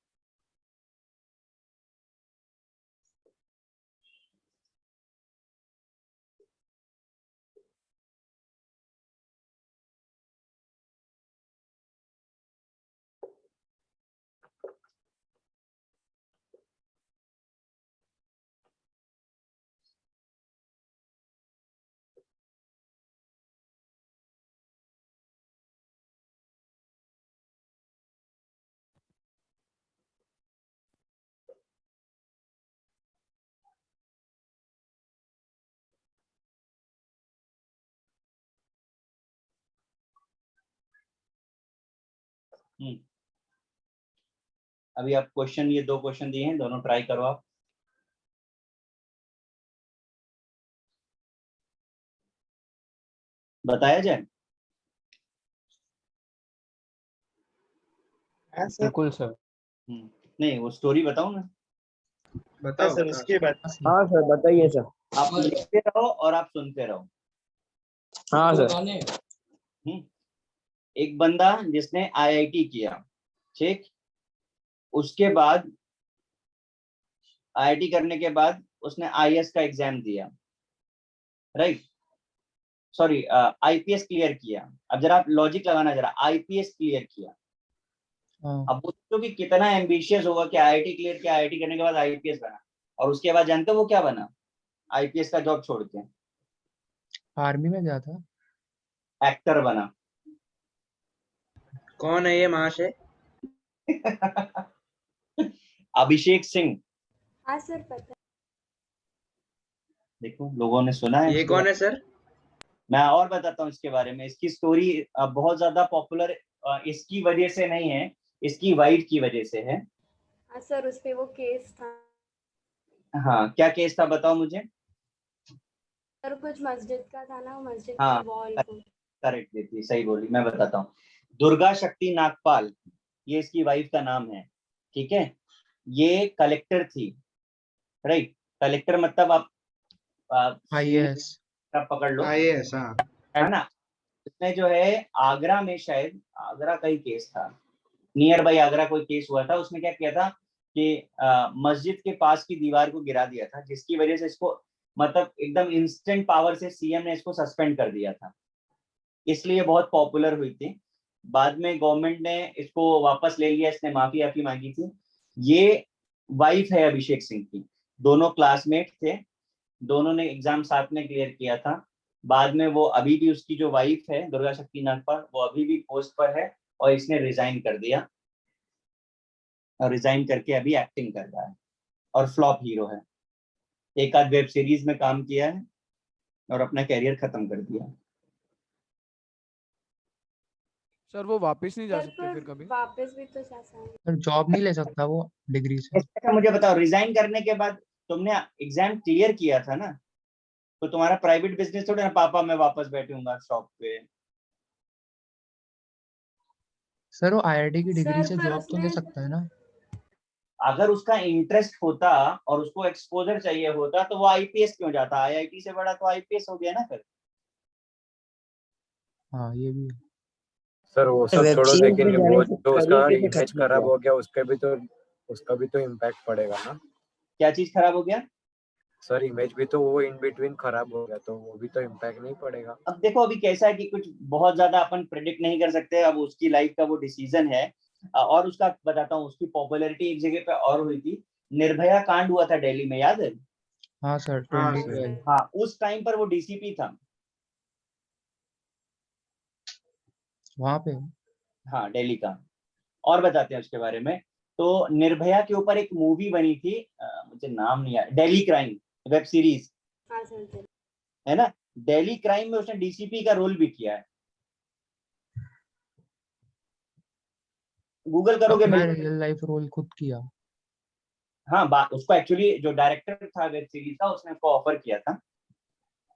अभी आप क्वेश्चन, ये 2 क्वेश्चन दिए हैं, दोनों ट्राई करो आप। बताया जाए? हाँ सर। बिल्कुल सर। नहीं, वो स्टोरी बताऊं ना? बताओ सर बताओ उसके बाद हाँ सर बताइए सर। आप लिखते रहो और आप सुनते रहो। हाँ सर। हम्म, एक बंदा जिसने आईआईटी किया, ठीक, उसके बाद आईआईटी करने के बाद उसने आईएएस का एग्जाम दिया, राइट, सॉरी आईपीएस क्लियर किया। अब जरा आप लॉजिक लगाना, जरा आईपीएस क्लियर किया। हाँ, अब वो तो कि कितना एम्बिशियस होगा कि आईआईटी क्लियर किया, आईआईटी करने के बाद आईपीएस बना, और उसके बाद जानते हो वो क्या बना? आईपीएस का जॉब छोड़ के आर्मी में गया था। एक्टर बना। कौन है ये महाशय? अभिषेक सिंह। हाँ सर पता देखो लोगों ने सुना है ये इसके कौन बारे है सर? में। मैं और बताता हूँ इसके बारे में। इसकी स्टोरी बहुत ज्यादा पॉपुलर इसकी वजह से नहीं है, इसकी वाइफ की वजह से है। हाँ सर, उस पे वो केस था हाँ, क्या केस था बताओ मुझे। सर, कुछ मस्जिद का था ना, वो मस्जिद हाँ, की वॉल को। करेक्ट देती, सही बोली, मैं बताता हूँ। दुर्गा शक्ति नागपाल, ये इसकी वाइफ का नाम है, ठीक है। ये कलेक्टर थी, राइट। कलेक्टर मतलब आप आईएएस। आप पकड़ लो, आईएएस, हाँ। है ना। इसमें जो है आगरा में, शायद आगरा का ही केस था, नियर बाई आगरा कोई केस हुआ था। उसने क्या किया था कि मस्जिद के पास की दीवार को गिरा दिया था, जिसकी वजह से इसको मतलब एकदम इंस्टेंट पावर से सीएम ने इसको सस्पेंड कर दिया था, इसलिए बहुत पॉपुलर हुई थी। बाद में गवर्नमेंट ने इसको वापस ले लिया, इसने माफी आफी मांगी थी। ये वाइफ है अभिषेक सिंह की, दोनों क्लासमेट थे, दोनों ने एग्जाम साथ में क्लियर किया था। बाद में वो अभी भी, उसकी जो वाइफ है दुर्गा शक्ति नागपाल, वो अभी भी पोस्ट पर है, और इसने रिजाइन कर दिया, और रिजाइन करके अभी एक्टिंग कर रहा है, और फ्लॉप हीरो है। एक आध वेब सीरीज में काम किया है और अपना कैरियर खत्म कर दिया। सर वो वापस नहीं जा सर सकते फिर पर कभी? वापस भी तो जा सकते। सर जॉब नहीं ले सकता वो डिग्री से? अच्छा मुझे बताओ, रिजाइन करने के बाद तुमने एग्जाम क्लियर किया था ना, तो तुम्हारा प्राइवेट बिजनेस थोड़ा ना, पापा मैं वापस बैठूंगा शॉप पे। सर वो आईआईटी की डिग्री सर से पर जॉब तो ले उसने सकता है ना? अगर उसका इंटरेस्ट होता और उसको एक्सपोजर चाहिए होता तो वो आईपीएस क्यों जाता? आईआईटी से बड़ा तो आईपीएस हो गया ना फिर। हाँ ये भी है। सर वो सब वेब छोड़ो, सीरीज लेकिन में वो जाने से जो उसका करियर कैसे इमेज खत्म खराब किया? हो गया, उसका भी तो इम्पैक्ट पड़ेगा ना। क्या चीज खराब हो गया? सर इमेज भी तो वो इन बिटवीन खराब हो गया, तो वो भी तो इम्पैक्ट नहीं पड़ेगा। अब देखो अभी कैसा है कि कुछ बहुत ज्यादा अपन प्रेडिक्ट नहीं कर सकते, अब उसकी लाइफ का वो डिसीजन है। और उसका बताता हूँ, उसकी पॉपुलैरिटी एक जगह पे और हुई थी। निर्भया कांड हुआ था दिल्ली में, याद है? हाँ सर, हाँ 2012। सर। हाँ, उस टाइम पर वो डीसीपी था। वहां पे। हाँ, दिल्ली का। और बताते हैं उसके बारे में। तो निर्भया के ऊपर एक मूवी बनी थी, मुझे नाम नहीं आया, दिल्ली क्राइम वेब सीरीज, हाँ सर। है ना। दिल्ली क्राइम में उसने डीसीपी का रोल भी किया है। गूगल करोगे अपना मिल। रियल लाइफ रोल खुद किया। हाँ, उसको एक्चुअली जो डायरेक्टर था वेब सीरीज का, उसने उसको ऑफर किया था,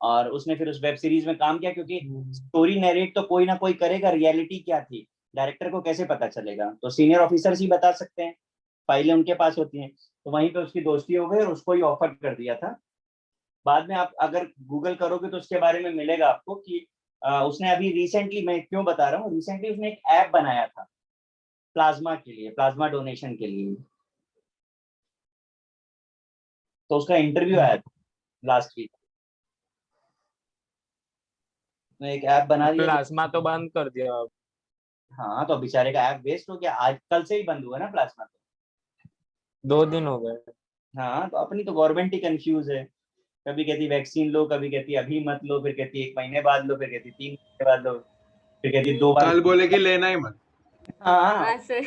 और उसने फिर उस वेब सीरीज में काम किया, क्योंकि स्टोरी नरेट तो कोई ना कोई करेगा, रियलिटी क्या थी डायरेक्टर को कैसे पता चलेगा? तो सीनियर ऑफिसर्स ही बता सकते हैं, फाइलें उनके पास होती हैं। तो वहीं पे उसकी दोस्ती हो गई और उसको ही ऑफर कर दिया था। बाद में आप अगर गूगल करोगे तो उसके बारे में मिलेगा आपको कि उसने अभी रिसेंटली, मैं क्यों बता रहा हूँ, रिसेंटली उसने एक ऐप बनाया था प्लाज्मा के लिए, प्लाज्मा डोनेशन के लिए। तो उसका इंटरव्यू आया था लास्ट वीक। एक ऐप बना दिया। प्लाज्मा तो बंद कर दिया अब। हाँ, तो बेचारे का ऐप वेस्ट हो गया, आज कल से ही बंद हुआ ना प्लाज्मा। 2 दिन हो गए। हाँ, तो अपनी तो गवर्नमेंट ही कंफ्यूज है, कभी कहती वैक्सीन लो, कभी कहती अभी मत लो, फिर कहती 1 महीने बाद लो, फिर कहती 3 महीने बाद लो, फिर कहती 2 बार। कल बोले कि लेना ही मत। हाँ, हाँ सर।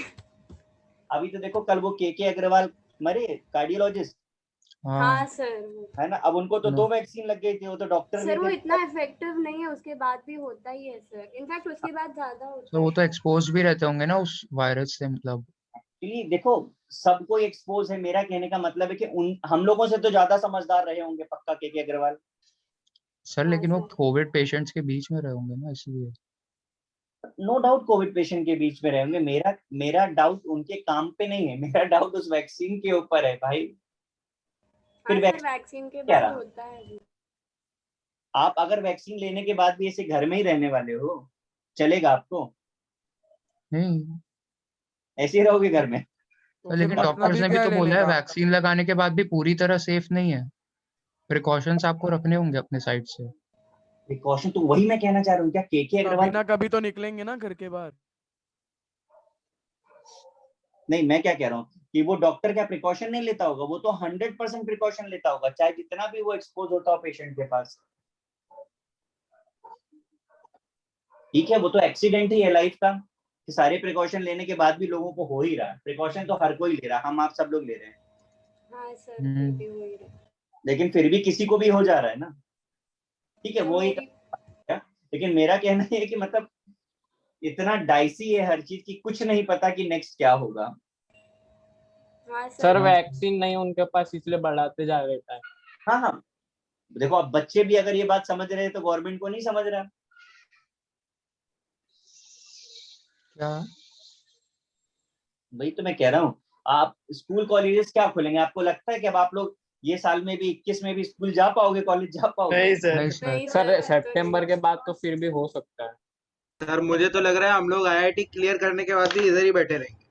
अभी तो देखो कल वो के अग्रवाल मरे, कार्डियोलॉजिस्ट, हाँ हाँ सर। है ना। अब उनको तो 2 वैक्सीन लग गई थी, वो तो डॉक्टर सर वो भी थे। इतना इफेक्टिव नहीं है, उसके बाद भी होता ही है सर, इनफैक्ट उसके बाद ज्यादा होता तो वो है। तो एक्सपोज भी रहते होंगे ना उस वायरस से, मतलब। एक्चुअली देखो, सबको एक्सपोज है, मेरा कहने का मतलब है कि हम लोगों से तो ज्यादा समझदार रहे होंगे पक्का के अग्रवाल। सर हाँ लेकिन वो सर। कोविड पेशेंट्स के बीच में रहे होंगे ना, इसलिए। नो डाउट कोविड पेशेंट के बीच में रहेंगे, मेरा डाउट उनके काम पे नहीं है, मेरा डाउट उस वैक्सीन के ऊपर है भाई। हाँ फिर सर, वैक्सीन वैक्सीन के क्या बाद रहा? होता है अभी। आप अगर वैक्सीन लेने के बाद भी ऐसे घर में ही रहने वाले हो, चलेगा आपको? नहीं ऐसे ही रहोगे घर में? तो सर, फिर लेकिन मतलब डॉक्टर्स ही ने भी क्या है तो लेने बोला है का? वैक्सीन लगाने के बाद भी पूरी तरह सेफ नहीं है। प्रिकॉशंस आपको रखने होंगे अपने साइड से। प्रिकॉशन तो वही मैं कहना चाह रहा हूँ, क्या केके कभी अग्रवाल ना कभी तो निकलेंगे ना घर के बाहर। नहीं, मैं क्या कह रहा हूँ कि वो डॉक्टर क्या प्रिकॉशन नहीं लेता होगा, वो तो 100% प्रिकॉशन लेता होगा, चाहे जितना भी वो एक्सपोज होता हो पेशेंट के पास। ठीक है, वो तो एक्सीडेंट ही है लाइफ का, कि सारे प्रिकॉशन लेने के बाद भी लोगों को हो ही रहा है। प्रिकॉशन तो हर कोई ले रहा है, हम आप सब लोग ले रहे हैं, हाँ सर, फिर भी हो ही रहा है। लेकिन फिर भी किसी को भी हो जा रहा है ना। ठीक है, सर, वो एक, लेकिन मेरा कहना है कि मतलब इतना डाइसी है हर चीज की, कुछ नहीं पता कि नेक्स्ट क्या होगा। हाँ सर सर, वैक्सीन नहीं उनके पास, इसलिए बढ़ाते जा रहे हैं। हाँ हाँ, देखो अब बच्चे भी अगर ये बात समझ रहे हैं तो गवर्नमेंट को नहीं समझ रहा। क्या? वही तो मैं कह रहा हूँ, आप स्कूल कॉलेजेस क्या खोलेंगे? आपको लगता है कि अब आप लोग ये साल में भी 21 में भी स्कूल जा पाओगे, कॉलेज जा पाओगे? नहीं नहीं सर। सर, सर बिल्कुल सितंबर नहीं। के बाद तो फिर भी हो सकता है। सर मुझे तो लग रहा है हम लोग आईआईटी क्लियर करने के बाद भी इधर ही बैठे रहेंगे।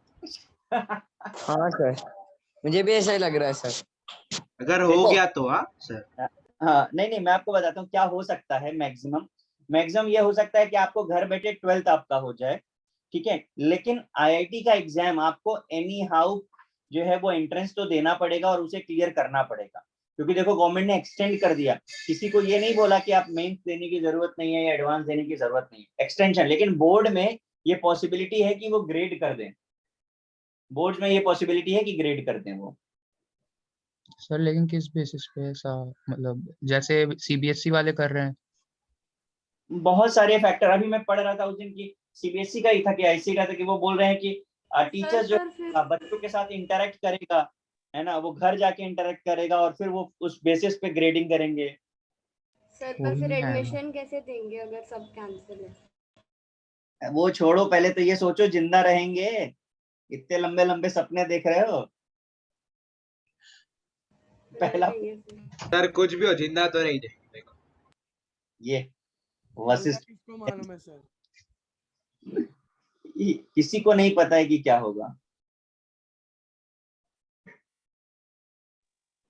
हाँ सर, मुझे भी ऐसा ही लग रहा है सर। अगर हो देखो, गया तो हाँ सर। हाँ नहीं नहीं, मैं आपको बताता हूँ क्या हो सकता है। मैक्सिमम मैक्सिमम ये हो सकता है कि आपको घर बैठे 12th आपका हो जाए, ठीक है, लेकिन आईआईटी का एग्जाम आपको एनी हाउ जो है वो एंट्रेंस तो देना पड़ेगा और उसे क्लियर करना पड़ेगा, क्योंकि देखो गवर्नमेंट ने एक्सटेंड कर दिया। किसी को ये नहीं बोला कि आप मेंस देने की जरूरत नहीं है या एडवांस देने की जरूरत नहीं है, एक्सटेंशन। लेकिन बोर्ड में ये पॉसिबिलिटी है कि वो ग्रेड कर दें, बोर्ड में ये पॉसिबिलिटी है कि ग्रेड कर दें वो। सर लेकिन किस बेसिस पे ऐसा, मतलब जैसे सीबीएसई वाले कर रहे हैं? बहुत सारे फैक्टर, अभी मैं पढ़ रहा था उस दिन की सीबीएसई का ही था कि आईसी का था, कि वो बोल रहे हैं कि टीचर जो सर फिर बच्चों के साथ इंटरेक्ट करेगा, है ना, वो घर जाके इंटरेक्ट करेगा और फिर वो उस बेसिस पे ग्रेडिंग करेंगे। सर, हो पर ही फिर नहीं आएगा। एडमिशन कैसे देंगे अगर सब कैंसिल है? वो छोड़ो, पहले तो ये सोचो जिंदा रहेंगे? इतने लंबे लंबे सपने देख रहे हो? पहला नहीं है सर। सर कुछ भी हो जिंदा तो रही जाएगी देखो। ये होगा वशिष्ठ, किसको मालूम है सर। किसी को नहीं पता है कि क्या होगा।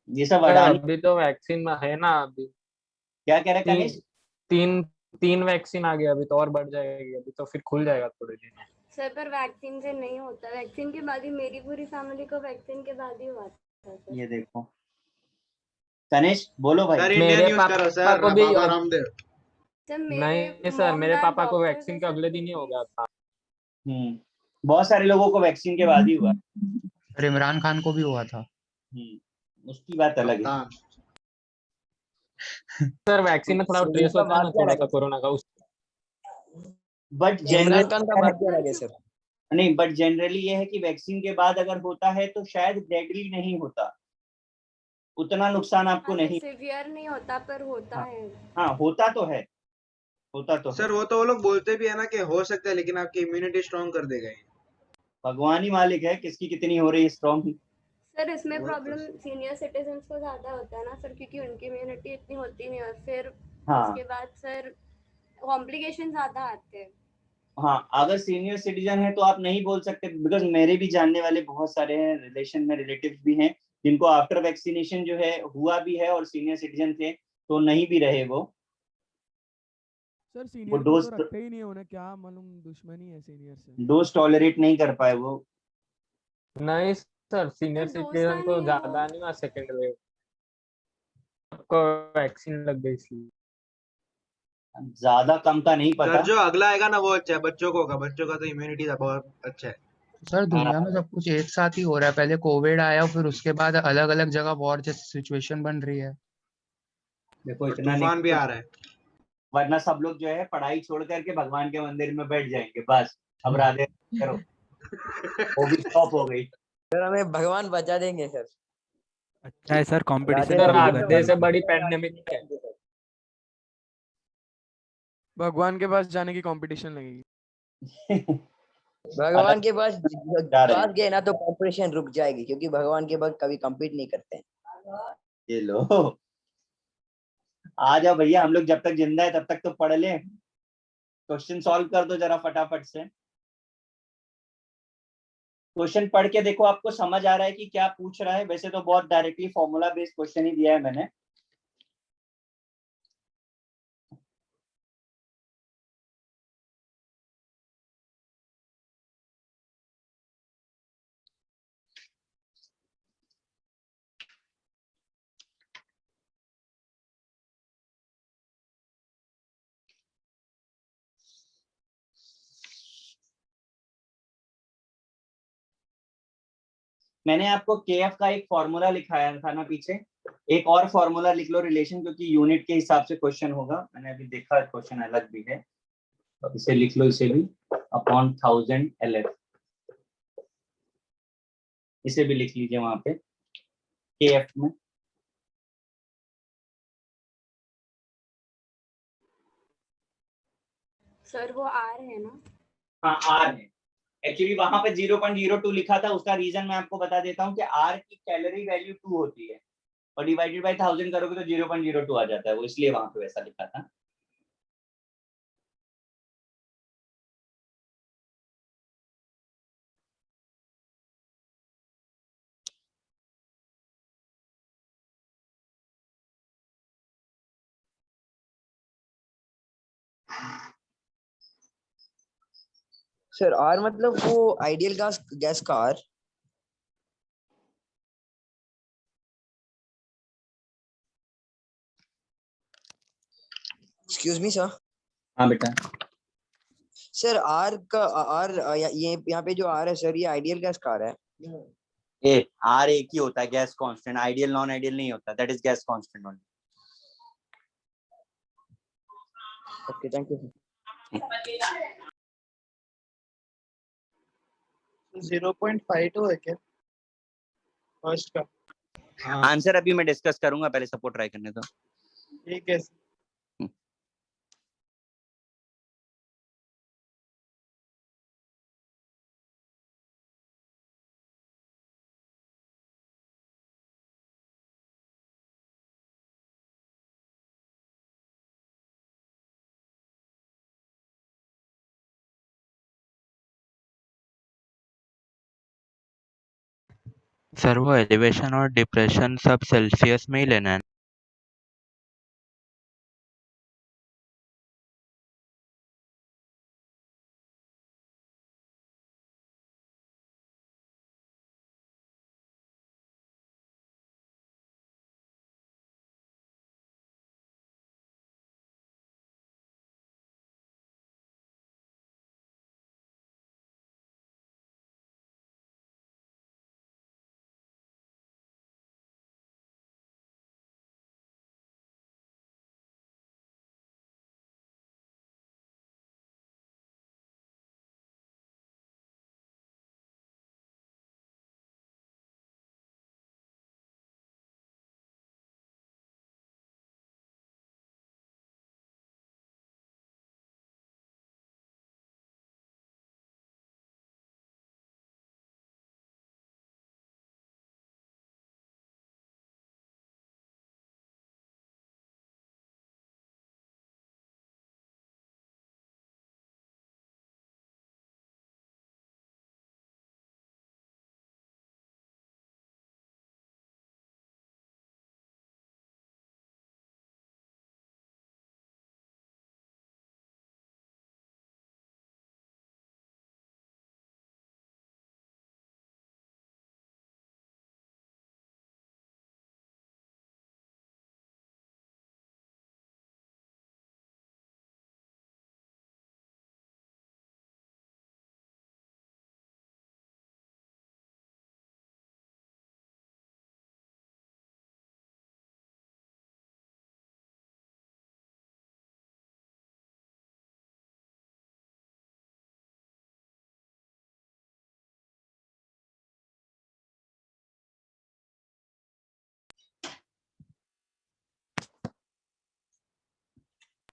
ये सब सर अडानी। अभी तो वैक्सीन में है ना, अभी क्या कह रहे तीन कनिष्क? तीन तीन वैक्सीन आ गया, अभी तो और बढ़ जाएगी, अभी तो फिर खुल जाएगा थोड़े दिन में। सर पर वैक्सीन से नहीं होता, वैक्सीन के बाद ही मेरी पूरी फैमिली को वैक्सीन के बाद ही हुआ था सर। ये देखो, कनिष्क बोलो भाई। सर इंडिया मेरे न्यूज करो पापा सर, को भी बाबा रामदेव। सर मेरे नहीं सर, मॉम मेरे डैड पापा को डॉक्टर्स है वैक्सीन के सर, अगले फिर दिन ही हो भी। गया था। बहुत सारे लोगों को वैक्सीन के बाद ही हुआ। और इमरान खान को भी हुआ था। उसकी बात अलग है। कप्तान। सर वैक्सीन में थोड़ा तो ट्रेस उनका होता है ना भाग्य थोड़ा अलग सा है। कोरोना का, उस बट इमरान खान का जनरली भाग्य अलग है सर। नहीं, बट जनरली ये है कि वैक्सीन के बाद अगर होता है तो शायद डेडली नहीं होता, उतना नुकसान आपको हाँ, नहीं। सिवियर नहीं होता पर होता हाँ, है। हाँ होता तो है, होता तो है। सर वो तो वो लोग बोलते भी है ना कि हो सकता है, लेकिन आपकी इम्यूनिटी स्ट्रांग कर देगा ये। भगवान ही मालिक है किसकी कितनी हो रही है स्ट्रॉन्ग। सर इसमें वो तो प्रॉब्लम सीनियर सिटीजन्स को ज्यादा होता है ना सर, क्योंकि उनकी इम्यूनिटी इतनी होती नहीं, और फिर हाँ उसके बाद सर कॉम्प्लिकेशन ज्यादा आते हैं। हाँ, अगर सीनियर सिटीजन है तो आप नहीं बोल सकते, बिकॉज मेरे भी जानने वाले बहुत सारे हैं, रिलेशन में रिलेटिव्स भी हैं जिनको आफ्टर वैक्सीनेशन जो है हुआ भी है, और सीनियर सिटीजन थे तो नहीं भी रहे वो सर सीनियर को डोज तो रखते ही नहीं, उन्हें क्या मालूम दुश्मनी है सीनियर से। डोज टॉलरेट नहीं कर पाए वो। नहीं सर, सीनियर सर दोस्त का सिटीजन को नहीं है वो। ज्यादा नहीं हुआ सेकेंड वेव, सबको वैक्सीन लग गई इसलिए। ज्यादा कम का नहीं सर पता। जो अगला आएगा ना वो अच्छा है, बच्चों को होगा, बच्चों का तो इम्यूनिटी बहुत अच्छा है। सर हाँ, दुनिया में सब कुछ एक साथ ही हो रहा है, पहले कोविड आया फिर उसके बाद अलग अलग जगह वॉर जैसी सिचुएशन बन रही है। देखो और इतना नहीं, तूफान भी आ रहा है। वरना सब लोग जो है पढ़ाई छोड़ करके भगवान के मंदिर में बैठ जाएंगे, बस अब राधे करो, वो भी स्टॉप हो गई। सर हमें भगवान बचा देंगे सर। अच्छा है सर, कंपटीशन राधे सर शुरू राधे करने आधे का। से बड़ी पैंडेमिक है। भगवान के पास जाने की कंपटीशन लगेगी। भगवान के पास जा रहे पास हैं, गए ना तो कॉम्पिटिशन रुक जाएगी, क्योंकि भगवान के पास कभी कम्पीट नहीं करते हैं। ये लो, आ जाओ भैया, हम लोग जब तक जिंदा है तब तक तो पढ़ ले, क्वेश्चन सॉल्व कर दो जरा फटाफट से। क्वेश्चन पढ़ के देखो आपको समझ आ रहा है कि क्या पूछ रहा है। वैसे तो बहुत डायरेक्टली फॉर्मूला बेस्ड क्वेश्चन ही दिया है मैंने, मैंने आपको KF का एक फॉर्मूला लिखाया था ना पीछे, एक और फॉर्मूला लिख लो रिलेशन, क्योंकि यूनिट के हिसाब से क्वेश्चन होगा। मैंने अभी देखा क्वेश्चन अलग भी है, तो इसे लिख लो, इसे भी अपॉन 1000 LF, इसे भी लिख लीजिए वहां पे KF में। सर वो आर है ना? हाँ R है, एक्चुअली वहां पे 0.02 लिखा था, उसका रीजन मैं आपको बता देता हूँ कि R की कैलोरी वैल्यू 2 होती है और डिवाइडेड बाय 1000 करोगे तो 0.02 आ जाता है, वो इसलिए वहां पे वैसा लिखा था। सर आर मतलब वो आइडियल गैस गैस का आर। Excuse me sir. हाँ बेटा। सर आर का आर ये यहाँ पे जो आर है सर, ये आइडियल गैस का आर है। R एक ही होता है, gas constant, ideal non ideal नहीं होता, that is gas constant only. Okay thank you. 0.52 है क्या फर्स्ट का? आंसर अभी मैं डिस्कस करूंगा, पहले सपोर्ट ट्राई करने दो। ठीक है। सर वो एलिवेशन और डिप्रेशन सब सेल्सियस में ही लेना है।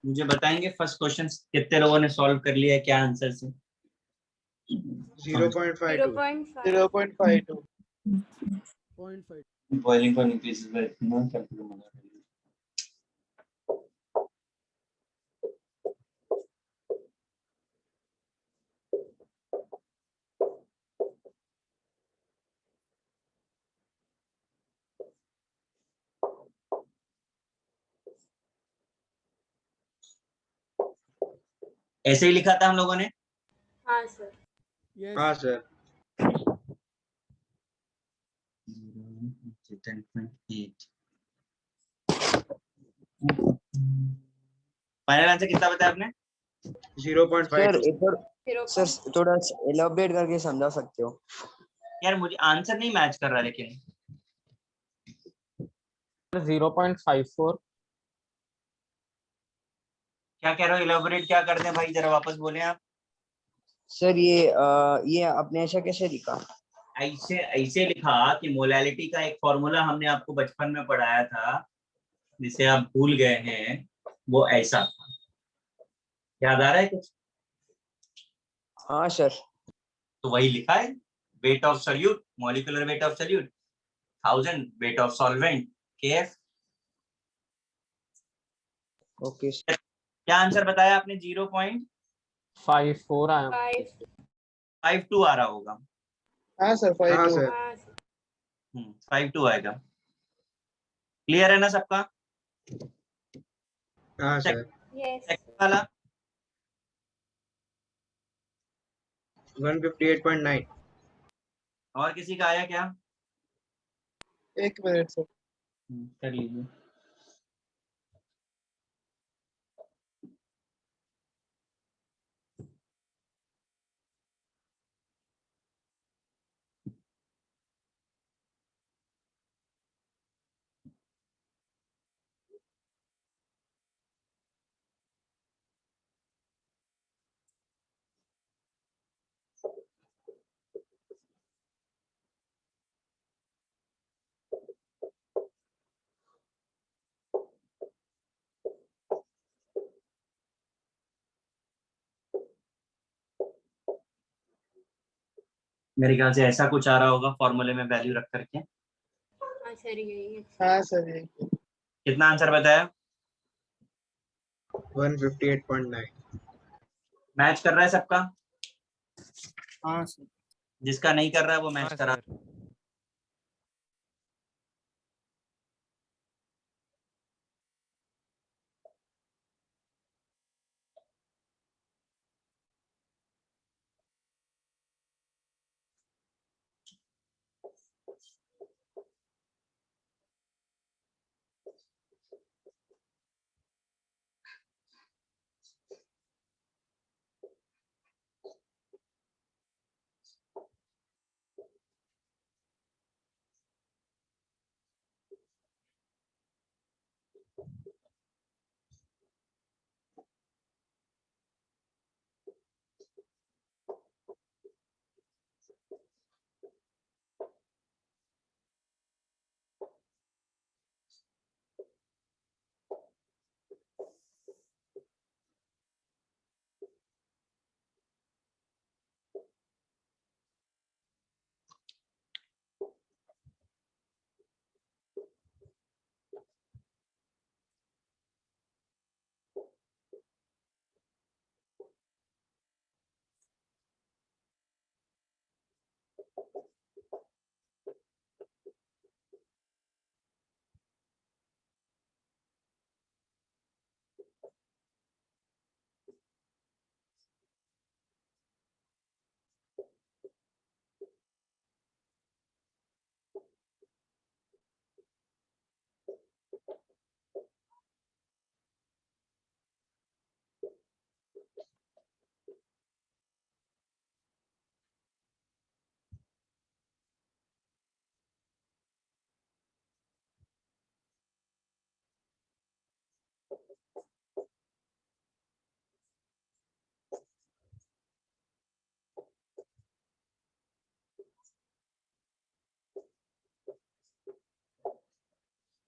मुझे बताएंगे फर्स्ट क्वेश्चन कितने लोगों ने सॉल्व कर लिया है, क्या आंसर से? 0.52 0.52 boiling point increases by non capital. ऐसे ही लिखा था हम लोगों ने। हाँ सर। हाँ सर। 10.8 फाइनल आंसर कितना बताया आपने? 0.52 सर एक और सर थोड़ा एलाबोरेट करके समझा सकते हो? यार मुझे आंसर नहीं मैच कर रहा, लेकिन 0.54. क्या कह रहे हो, इलेबोरेट क्या करते हैं भाई, जरा वापस बोले आप। सर ये आपने ऐसा कैसे लिखा? ऐसे ऐसे लिखा कि मोलैलिटी का एक फॉर्मूला हमने आपको बचपन में पढ़ाया था, जिसे आप भूल गए हैं, वो ऐसा था। याद आ रहा है कुछ? हाँ सर। तो वही लिखा है, wait of solute, molecular weight of solute 1000, wait of solvent KF। Okay sir. क्या आंसर बताया आपने? 0.54 आया. 0.52 आ रहा होगा। हाँ सर, हाँ 5-2। सर। 52 आएगा। क्लियर है ना सबका? हाँ सर। सेकंड वाला 158.9। और किसी का आया क्या? 1 मिनट सर। कर लीजिए। मेरे ख्याल से ऐसा कुछ आ रहा होगा फॉर्मूले में वैल्यू रख करके। हाँ सर, ये कितना आंसर बताया? 158.9। मैच कर रहा है सबका? हाँ सर। जिसका नहीं कर रहा है वो मैच हाँ करा। सर।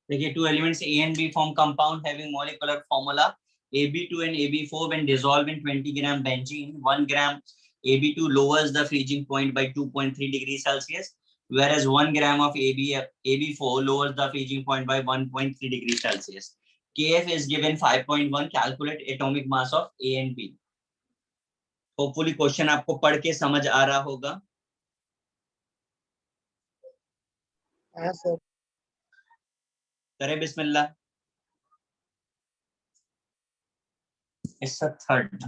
देखिए, two elements A and B form compound having molecular formula AB2 and AB4 when dissolved in 20 gram benzene. 1 gram AB2 lowers the freezing point by 2.3 degrees Celsius, whereas 1 gram of AB4 lowers the freezing point by 1.3 degrees Celsius. KF is given 5.1. Calculate atomic mass of A and B. Hopefully question आपको पढ़ के समझ आ रहा होगा। हाँ sir. करें बिस्मिल्लाह। इसका third,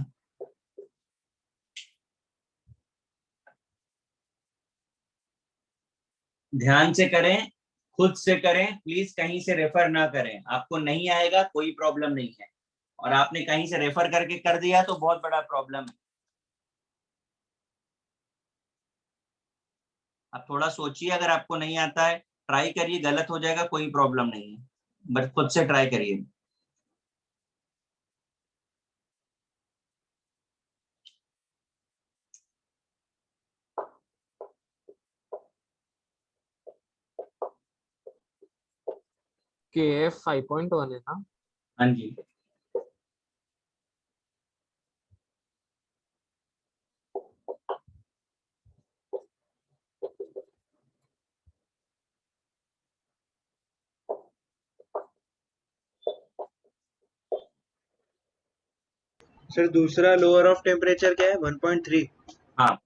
ध्यान से करें, खुद से करें प्लीज, कहीं से रेफर ना करें। आपको नहीं आएगा कोई प्रॉब्लम नहीं है, और आपने कहीं से रेफर करके कर दिया तो बहुत बड़ा प्रॉब्लम है। आप थोड़ा सोचिए, अगर आपको नहीं आता है ट्राई करिए, गलत हो जाएगा कोई प्रॉब्लम नहीं है, बट खुद से ट्राई करिए। KF 5.1 है ना? हाँ जी। सर दूसरा लोअर ऑफ टेम्परेचर क्या है? 1.3। हाँ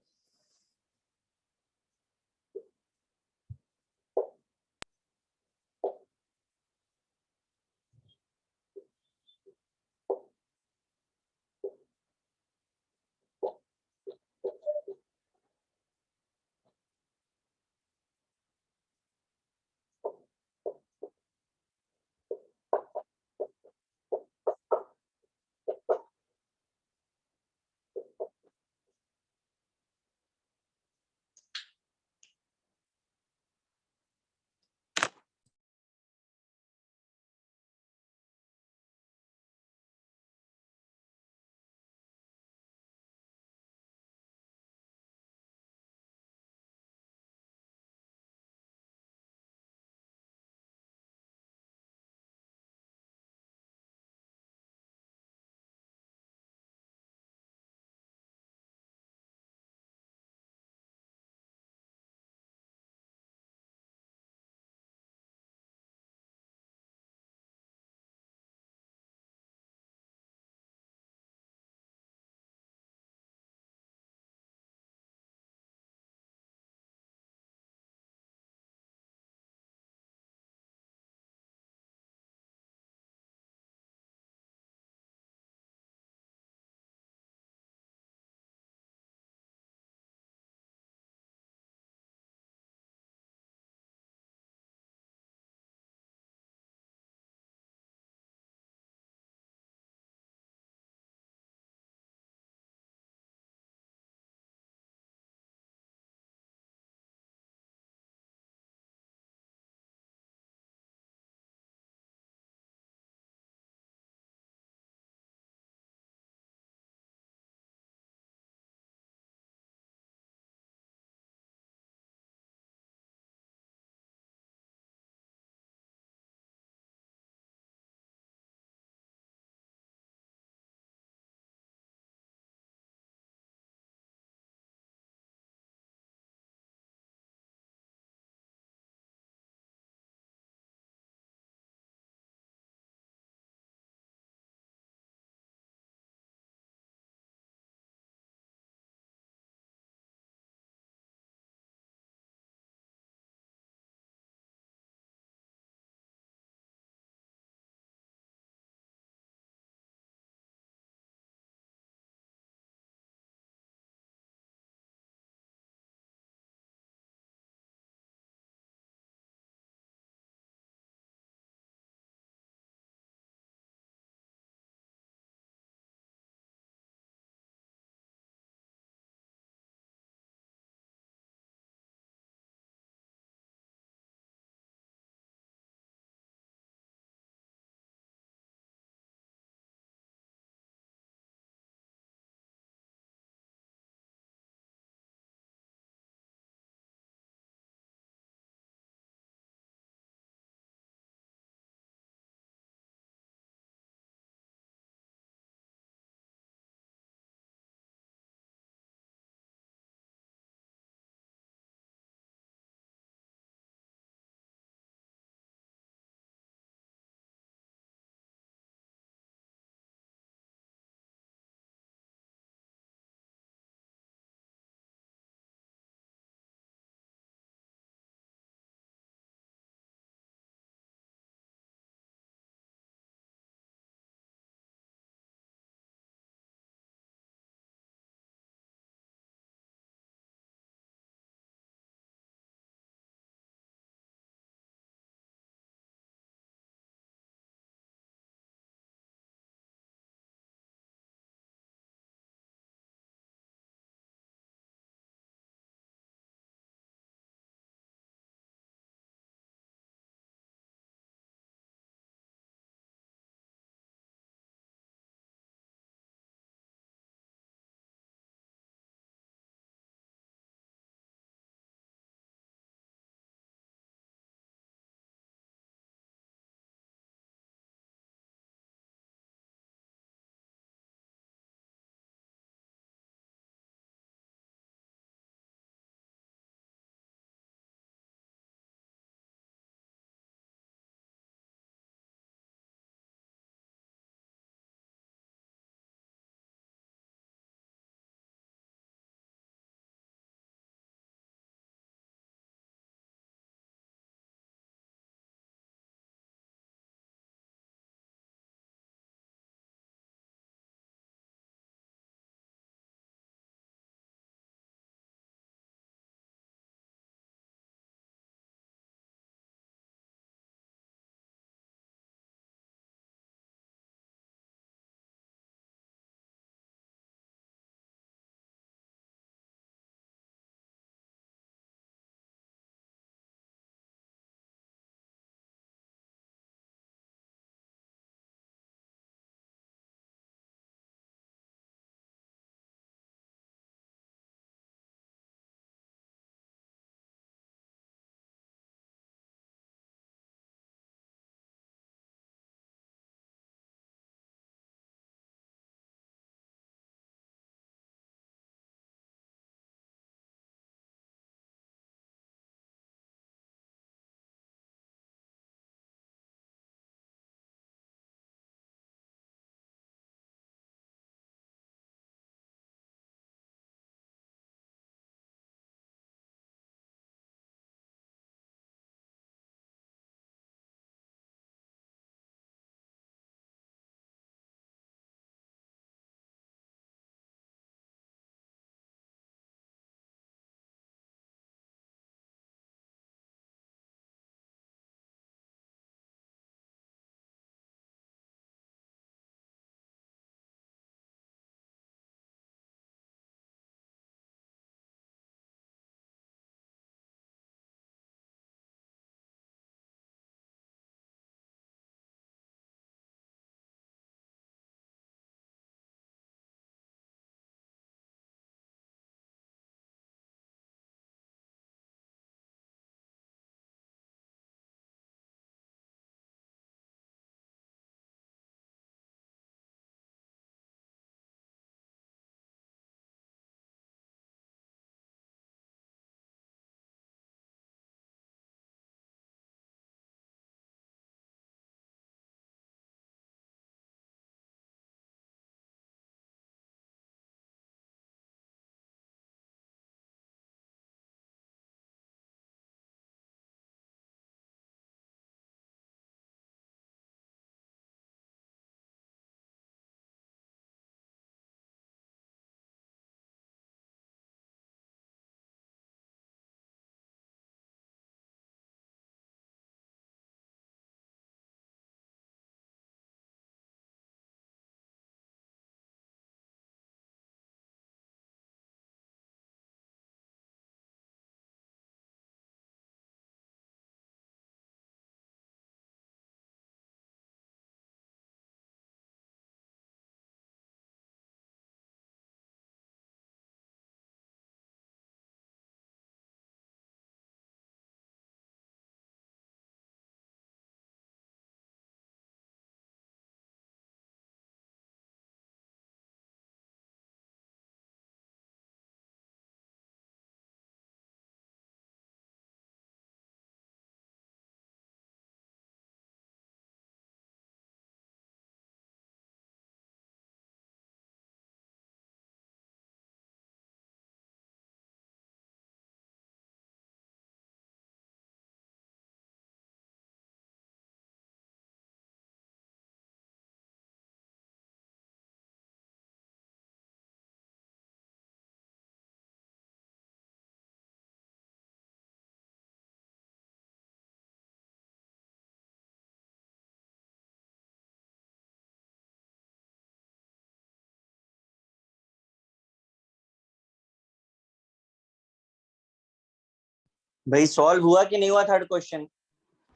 भाई सॉल्व हुआ कि नहीं हुआ थर्ड क्वेश्चन?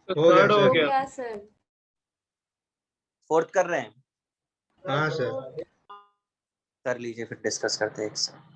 हो गया थर्ड हो सर। गया। सर। फोर्थ कर रहे हैं? हाँ सर। कर लीजिए, फिर डिस्कस करते हैं एक साथ।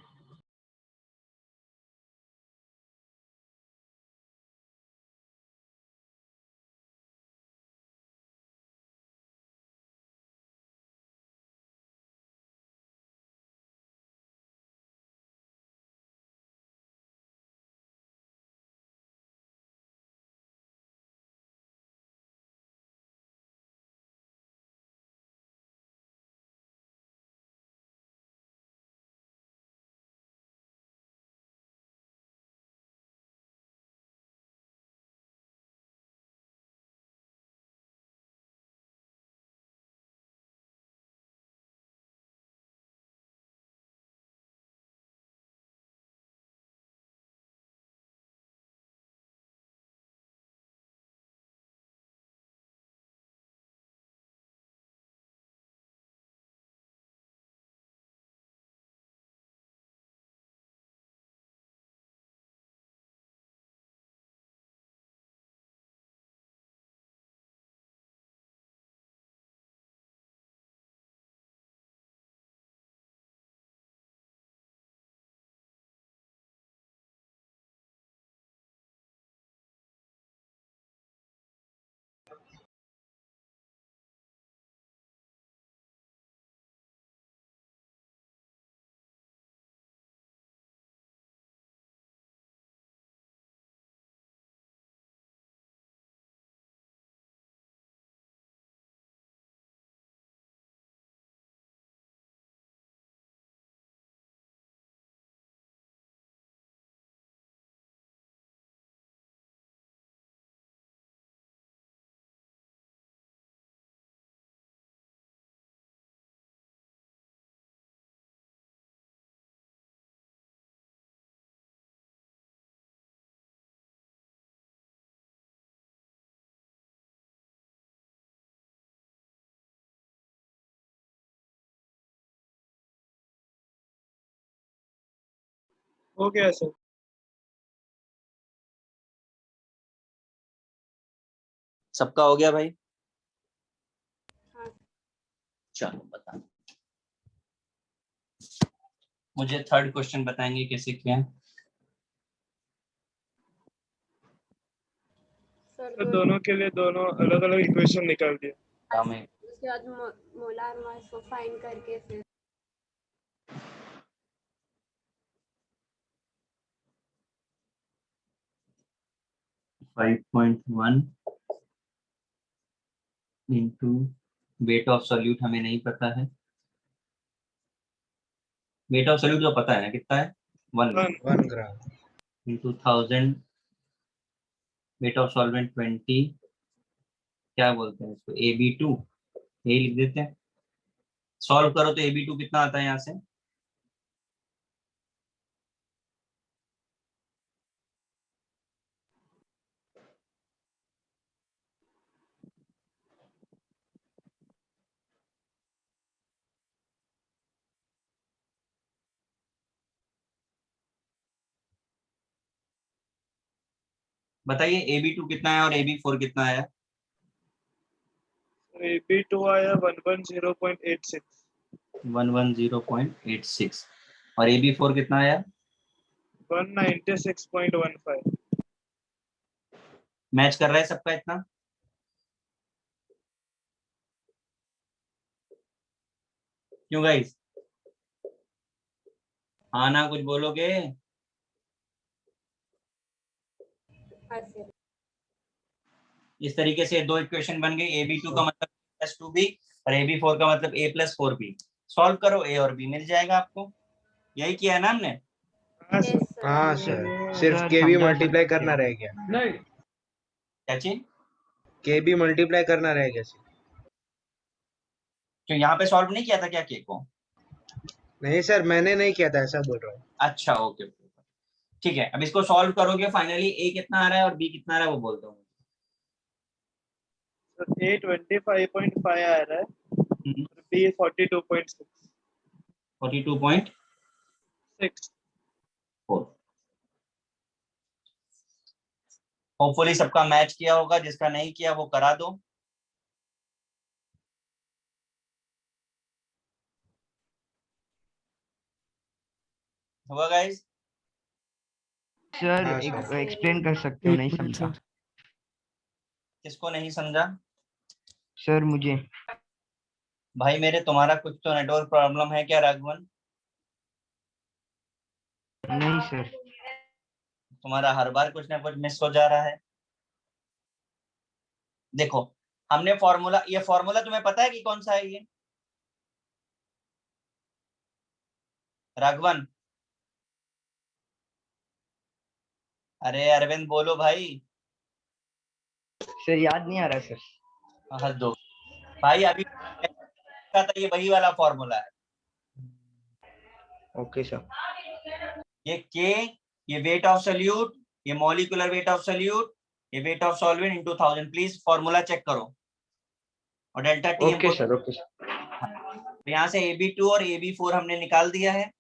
हो गया सर। सबका हो गया भाई? हाँ। चलो बता, मुझे थर्ड क्वेश्चन बताएंगे कैसे किया है? सर दोनों के लिए दोनों अलग अलग इक्वेशन निकाल दिए। हमें उसके बाद मोलार मास को फाइंड करके फिर 5.1 इंटू वेट ऑफ सोल्यूट हमें नहीं पता है। वेट ऑफ सोल्यूट तो पता है ना, कितना है? 1 1 gram into 1000, wait of solvent 20, क्या बोलते हैं इसको, AB2, यही लिख देते हैं। सॉल्व करो तो AB2 कितना आता है यहाँ से? बताइए AB2 कितना है और AB4 कितना आया? AB2 आया 110.86। 110.86 और AB4 कितना आया? 196.15। मैच कर रहा है सबका इतना? क्यों गाइस? हाँ ना, कुछ बोलोगे? हाँ सर। इस तरीके से दो इक्वेशन बन गई। AB2 का मतलब A+2B और AB4 का मतलब A+4B। सॉल्व करो, A और B मिल जाएगा आपको। यही किया है ना हमने? हाँ सर। Yes sir. हाँ सर, सिर्फ के भी मल्टीप्लाई करना रह गया। नहीं, क्या चीज? के भी मल्टीप्लाई करना रह गया सर। क्यों यहाँ पे सॉल्व नहीं किया था क्या के को? नहीं सर, मैंने नहीं किया था, ऐसा बोल रहा हूँ। अच्छा ओके, ठीक है। अब इसको सॉल्व करोगे, फाइनली A कितना आ रहा है और B कितना आ रहा है वो बोल दो। A 25.5 आ रहा है, B 42.6। 42.4। होपफुली सबका मैच किया होगा, जिसका नहीं किया वो करा दो। हुआ गाइस? सर हाँ एक सर। एक्सप्लेन कर सकते हो, एक नहीं मिनट समझा सर। किसको नहीं समझा? सर मुझे। भाई मेरे, तुम्हारा कुछ तो नेटवर्क प्रॉब्लम है क्या राघवन? नहीं सर। तुम्हारा हर बार कुछ ना कुछ मिस हो जा रहा है। देखो, हमने फॉर्मूला, ये फॉर्मूला तुम्हें पता है कि कौन सा है ये राघवन? अरे अरविंद बोलो भाई। सर याद नहीं आ रहा सर। हद दो भाई, अभी का था, ये वही वाला फॉर्मूला है। Okay sir. ये के, ये वेट ऑफ सोल्यूट, ये मॉलिक्यूलर वेट ऑफ सोल्यूट, ये weight of solvent into 1000। Please formula check करो। और डेल्टा टी ओके हमको, सर। Okay sir. यहाँ से AB2 और AB4 हमने निकाल दिया है।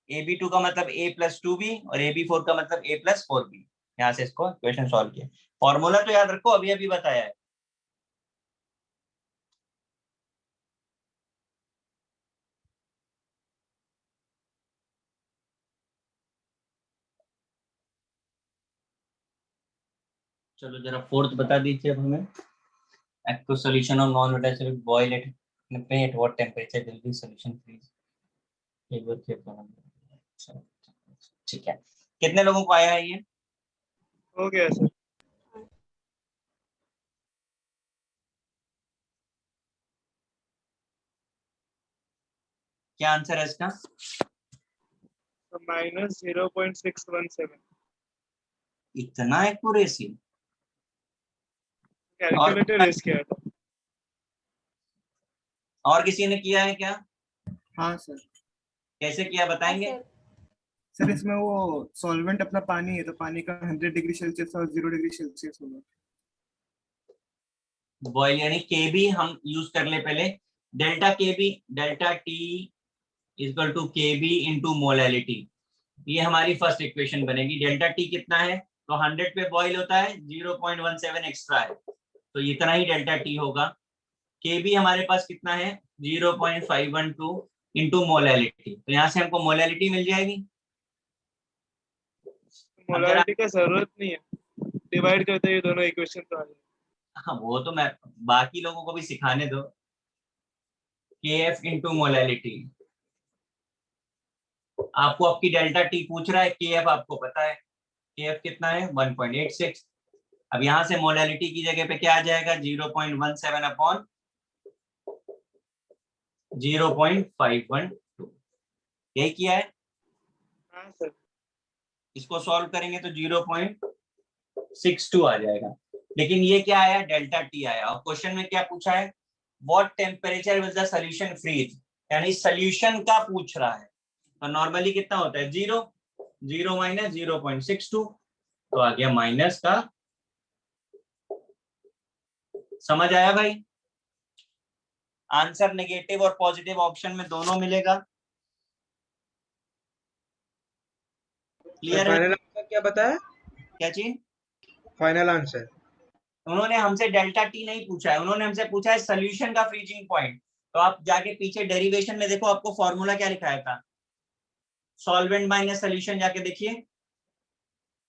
AB2 का मतलब A+2B और AB4 का मतलब A+4B। यहाँ से इसको क्वेश्चन सॉल्व किया। फॉर्मूला तो याद रखो, अभी अभी बताया है। चलो जरा फोर्थ बता दीजिए अब हमें। aqueous solution of non-water solid boil at what temperature will be solution freeze? ठीक है, कितने लोगों को आया है ये? हो गया सर। क्या आंसर है इसका? -0.617 इतना एक्यूरेसी? कैलकुलेटर यूज किया था। और किसी ने किया है क्या? हाँ सर। कैसे किया बताएंगे? सर इसमें वो सॉल्वेंट अपना पानी है, तो पानी का 100 डिग्री सेल्सियस और 0 डिग्री सेल्सियस होगा। बॉयल यानी के बी हम यूज कर ले पहले। Delta K B, delta T equal to K B into molality. ये हमारी फर्स्ट इक्वेशन बनेगी। डेल्टा टी कितना है? तो 100 पे बॉयल होता है, 0.17 एक्स्ट्रा है, तो इतना ही डेल्टा टी होगा। के बी हमारे पास कितना है? 0.512 इंटू मोलैलिटी। तो यहाँ से हमको मोलैलिटी मिल जाएगी। मोलारिटी का जरूरत नहीं है, डिवाइड करते ही दोनों इक्वेशन तो आ जाएगा। हाँ वो तो मैं बाकी लोगों को भी सिखाने दो। के एफ इंटू मोलैलिटी। आपको आपकी डेल्टा टी पूछ रहा है, के एफ आपको पता है, के एफ कितना है? 1.86। अब यहाँ से मोलैलिटी की जगह पे क्या आ जाएगा? 0.17 अपॉन 0.512। यही किया है। हाँ सर। इसको सॉल्व करेंगे तो 0.62 आ जाएगा। लेकिन ये क्या आया? डेल्टा टी आया। और क्वेश्चन में क्या पूछा है? What temperature will the solution freeze, यानी सॉल्यूशन का पूछ रहा है। तो नॉर्मली कितना होता है? 0, 0 माइनस 0.62, तो आ गया माइनस का। समझ आया भाई? आंसर नेगेटिव और पॉजिटिव ऑप्शन में दोनों मिलेगा। क्लियर है? फाइनल आंसर क्या बताया? क्या चीज? फाइनल आंसर उन्होंने हमसे डेल्टा टी नहीं पूछा है, उन्होंने हमसे पूछा है सोल्यूशन का फ्रीजिंग पॉइंट। तो आप जाके पीछे डेरिवेशन में देखो, आपको फॉर्मूला क्या लिखाया था? सॉल्वेंट माइनस सोल्यूशन, जाके देखिए।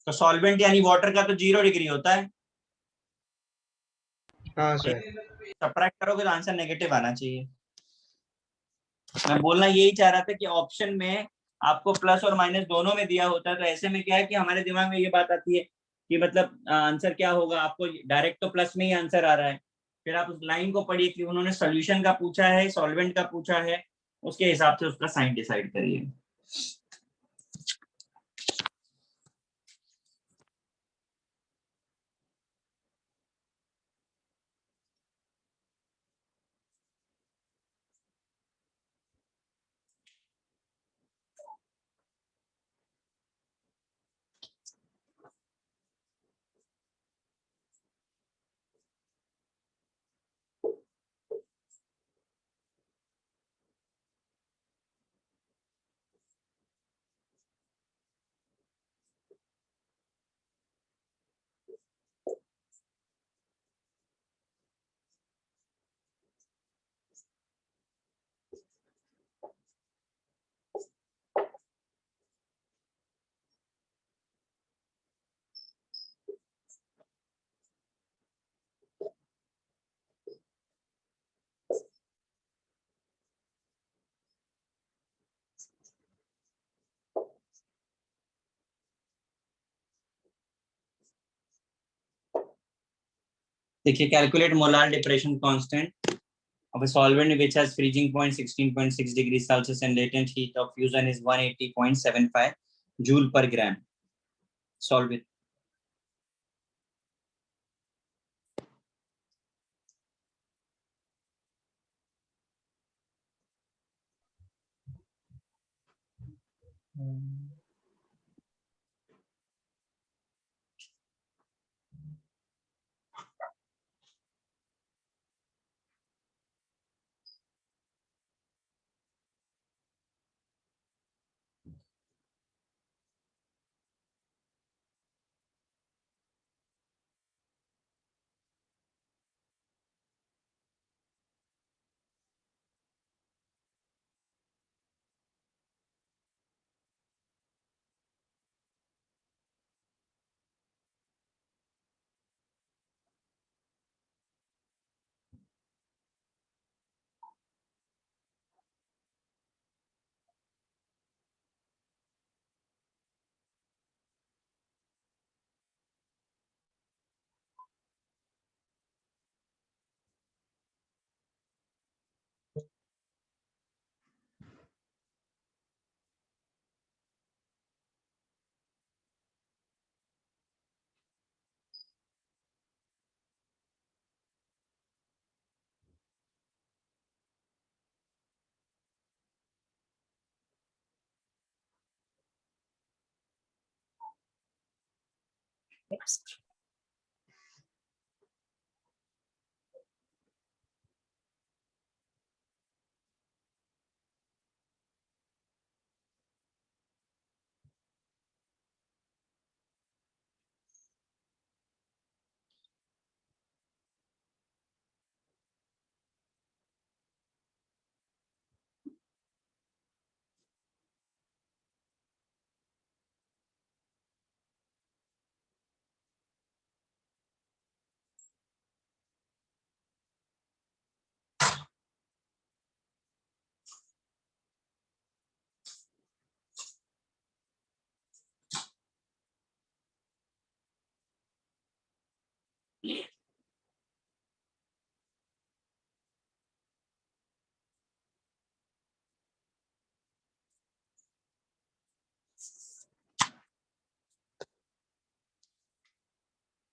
तो सॉल्वेंट यानी वाटर का तो 0 डिग्री होता है। हाँ सर। सब्ट्रैक्ट करोगे तो आंसर नेगेटिव आना चाहिए। मैं बोलना यही चाह रहा था कि ऑप्शन में आपको प्लस और माइनस दोनों में दिया होता है, तो ऐसे में क्या है कि हमारे दिमाग में ये बात आती है कि मतलब आंसर क्या होगा। आपको डायरेक्ट तो प्लस में ही आंसर आ रहा है, फिर आप उस लाइन को पढ़िए कि उन्होंने सोल्यूशन का पूछा है, सॉल्वेंट का पूछा है, उसके हिसाब से उसका साइन डिसाइड करिए। देखिए, calculate molar depression constant of a solvent which has freezing point 16.6 degrees Celsius and latent heat of fusion is 180.75 joule per gram. Solve it.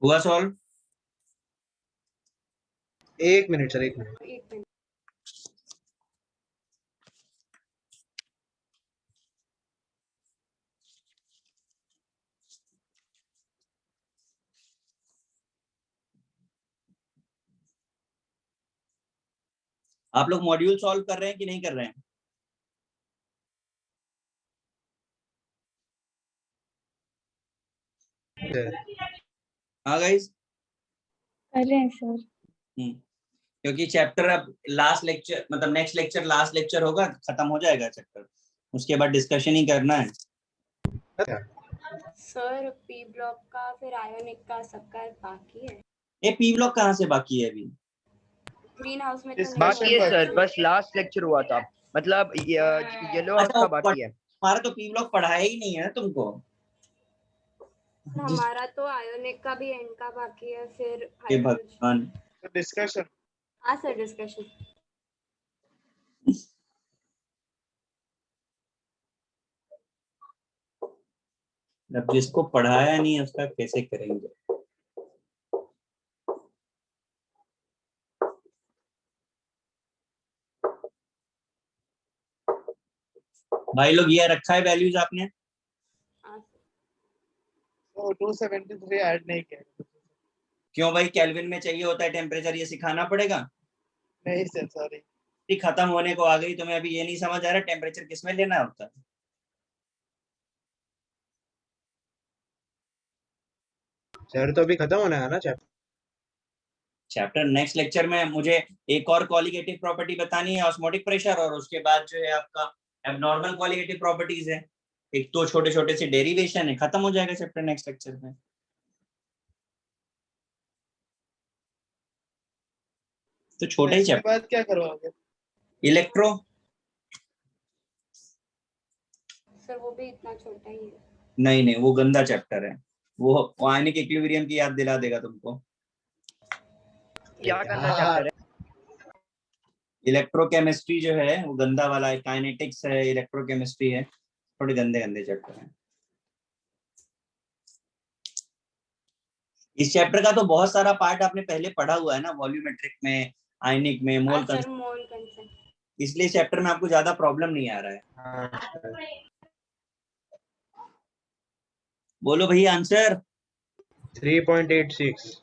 हुआ सॉल्व? एक मिनट सर, एक मिनट। एक मिनट। आप लोग module solve कर रहे हैं कि नहीं कर रहे हैं? हाँ गाइस, कर रहे हैं सर। क्योंकि चैप्टर अब लास्ट लेक्चर, मतलब नेक्स्ट लेक्चर लास्ट लेक्चर होगा, खत्म हो जाएगा चैप्टर, उसके बाद डिस्कशन ही करना है। सर पी ब्लॉक का फिर आयोनिक का सबका बाकी है। ये पी ब्लॉक कहाँ से बाकी है अभी? ग्रीन हाउस में तो नहीं बाकी है हुआ। सर, बस लास्ट लेक्चर हुआ था, मतलब येलो हाउस अच्छा, का बाकी है। हमारा तो पी ब्लॉक पढ़ाया ही नहीं है ना तुमको। हमारा तो आयोनिक का भी एंड का बाकी है, फिर हे भगवान, डिस्कशन। हाँ सर, डिस्कशन। अब जिसको पढ़ाया नहीं है उसका कैसे करेंगे? भाई लोग, ये रखा है वैल्यूज आपने? हाँ तो 273 ऐड नहीं किया। क्यों भाई, केल्विन में चाहिए होता है टेम्परेचर, ये सिखाना पड़ेगा? नहीं सर, सॉरी। खत्म होने को आ गई, तुम्हें अभी ये नहीं समझ आ रहा टेम्परेचर किसमें लेना होता है? सर तो अभी खत्म होना है ना चैप्टर नेक्स्ट लेक्चर में मुझे एक और क्वालिटेटिव प्रॉपर्टी बतानी है, ऑस्मोटिक प्रेशर, और उसके बाद जो है आपका एबनॉर्मल क्वालिटेटिव प्रॉपर्टीज है, एक तो छोटे छोटे से डेरिवेशन है, खत्म हो जाएगा चैप्टर नेक्स्ट लेक्चर में। तो छोटे ही इसके चैप्टर। बाद क्या करवाओगे? इलेक्ट्रो। सर, वो भी इतना छोटा ही है। नहीं नहीं, वो गंदा चैप्टर है, वो आयनिक इक्विलिब्रियम की याद दिला देगा तुमको। क्या गंदा चैप्टर है? इलेक्ट्रोकेमिस्ट्री जो है वो गंदा वाला है, काइनेटिक्स है, इलेक्ट्रोकेमिस्ट्री है, थोड़े गंदे गंदे चैप्टर हैं। इस चैप्टर का तो बहुत सारा पार्ट आपने पहले पढ़ा हुआ है ना, वॉल्यूमेट्रिक में, आयनिक में, मोल सर मोल कंसेंट। इसलिए चैप्टर में आपको ज्यादा प्रॉब्लम नहीं आ रहा है। हाँ सर। बोलो भैया आंसर। 3.86।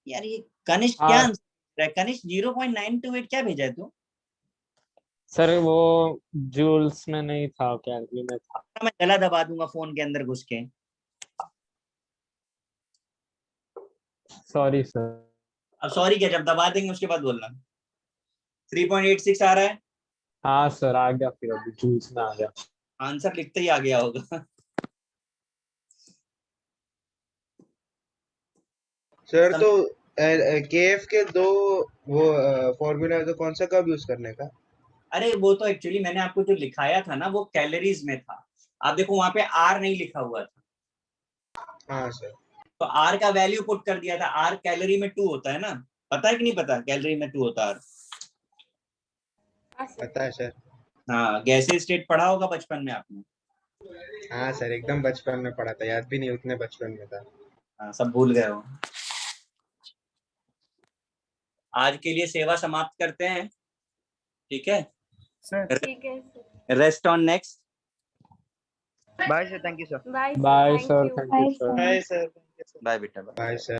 यार ये कनिष्क क्या आंसर है? कनिष्क 0.928 क्या भेजा है तू? सर वो जूल्स में नहीं था, कैलोरी में था। मैं गला दबा दूंगा फोन के अंदर घुस के। Sorry sir. अब सॉरी क्या, जब दबा देंगे उसके बाद बोलना। 3.86 आ रहा है, हाँ सर आ गया, फिर अभी जूल्स में आ गया। आंसर लिखते ही आ गया होगा। सर तो केएफ के दो वो फॉर्मूला है, तो कौन सा कब यूज करने का? अरे वो तो एक्चुअली मैंने आपको जो लिखाया था ना वो कैलोरीज में था। आप देखो वहां पे आर नहीं लिखा हुआ था, हाँ सर। तो आर का वैल्यू पुट कर दिया था। आर कैलोरी में 2 होता है ना, पता है कि नहीं पता? कैलोरी में 2 होता है आर। पता है सर। हाँ, गैसेस स्टेट पढ़ा होगा बचपन में आपने। हाँ सर, एकदम बचपन में पढ़ा था, याद भी नहीं उतने बचपन में था। हाँ, सब भूल गए हो। आज के लिए सेवा समाप्त करते हैं, ठीक है? सर ठीक है sir. Rest on next. Bye sir, thank you sir. Bye bye thank sir, you. Thank you sir. Bye sir. Bye बेटा, बाय। Bye sir.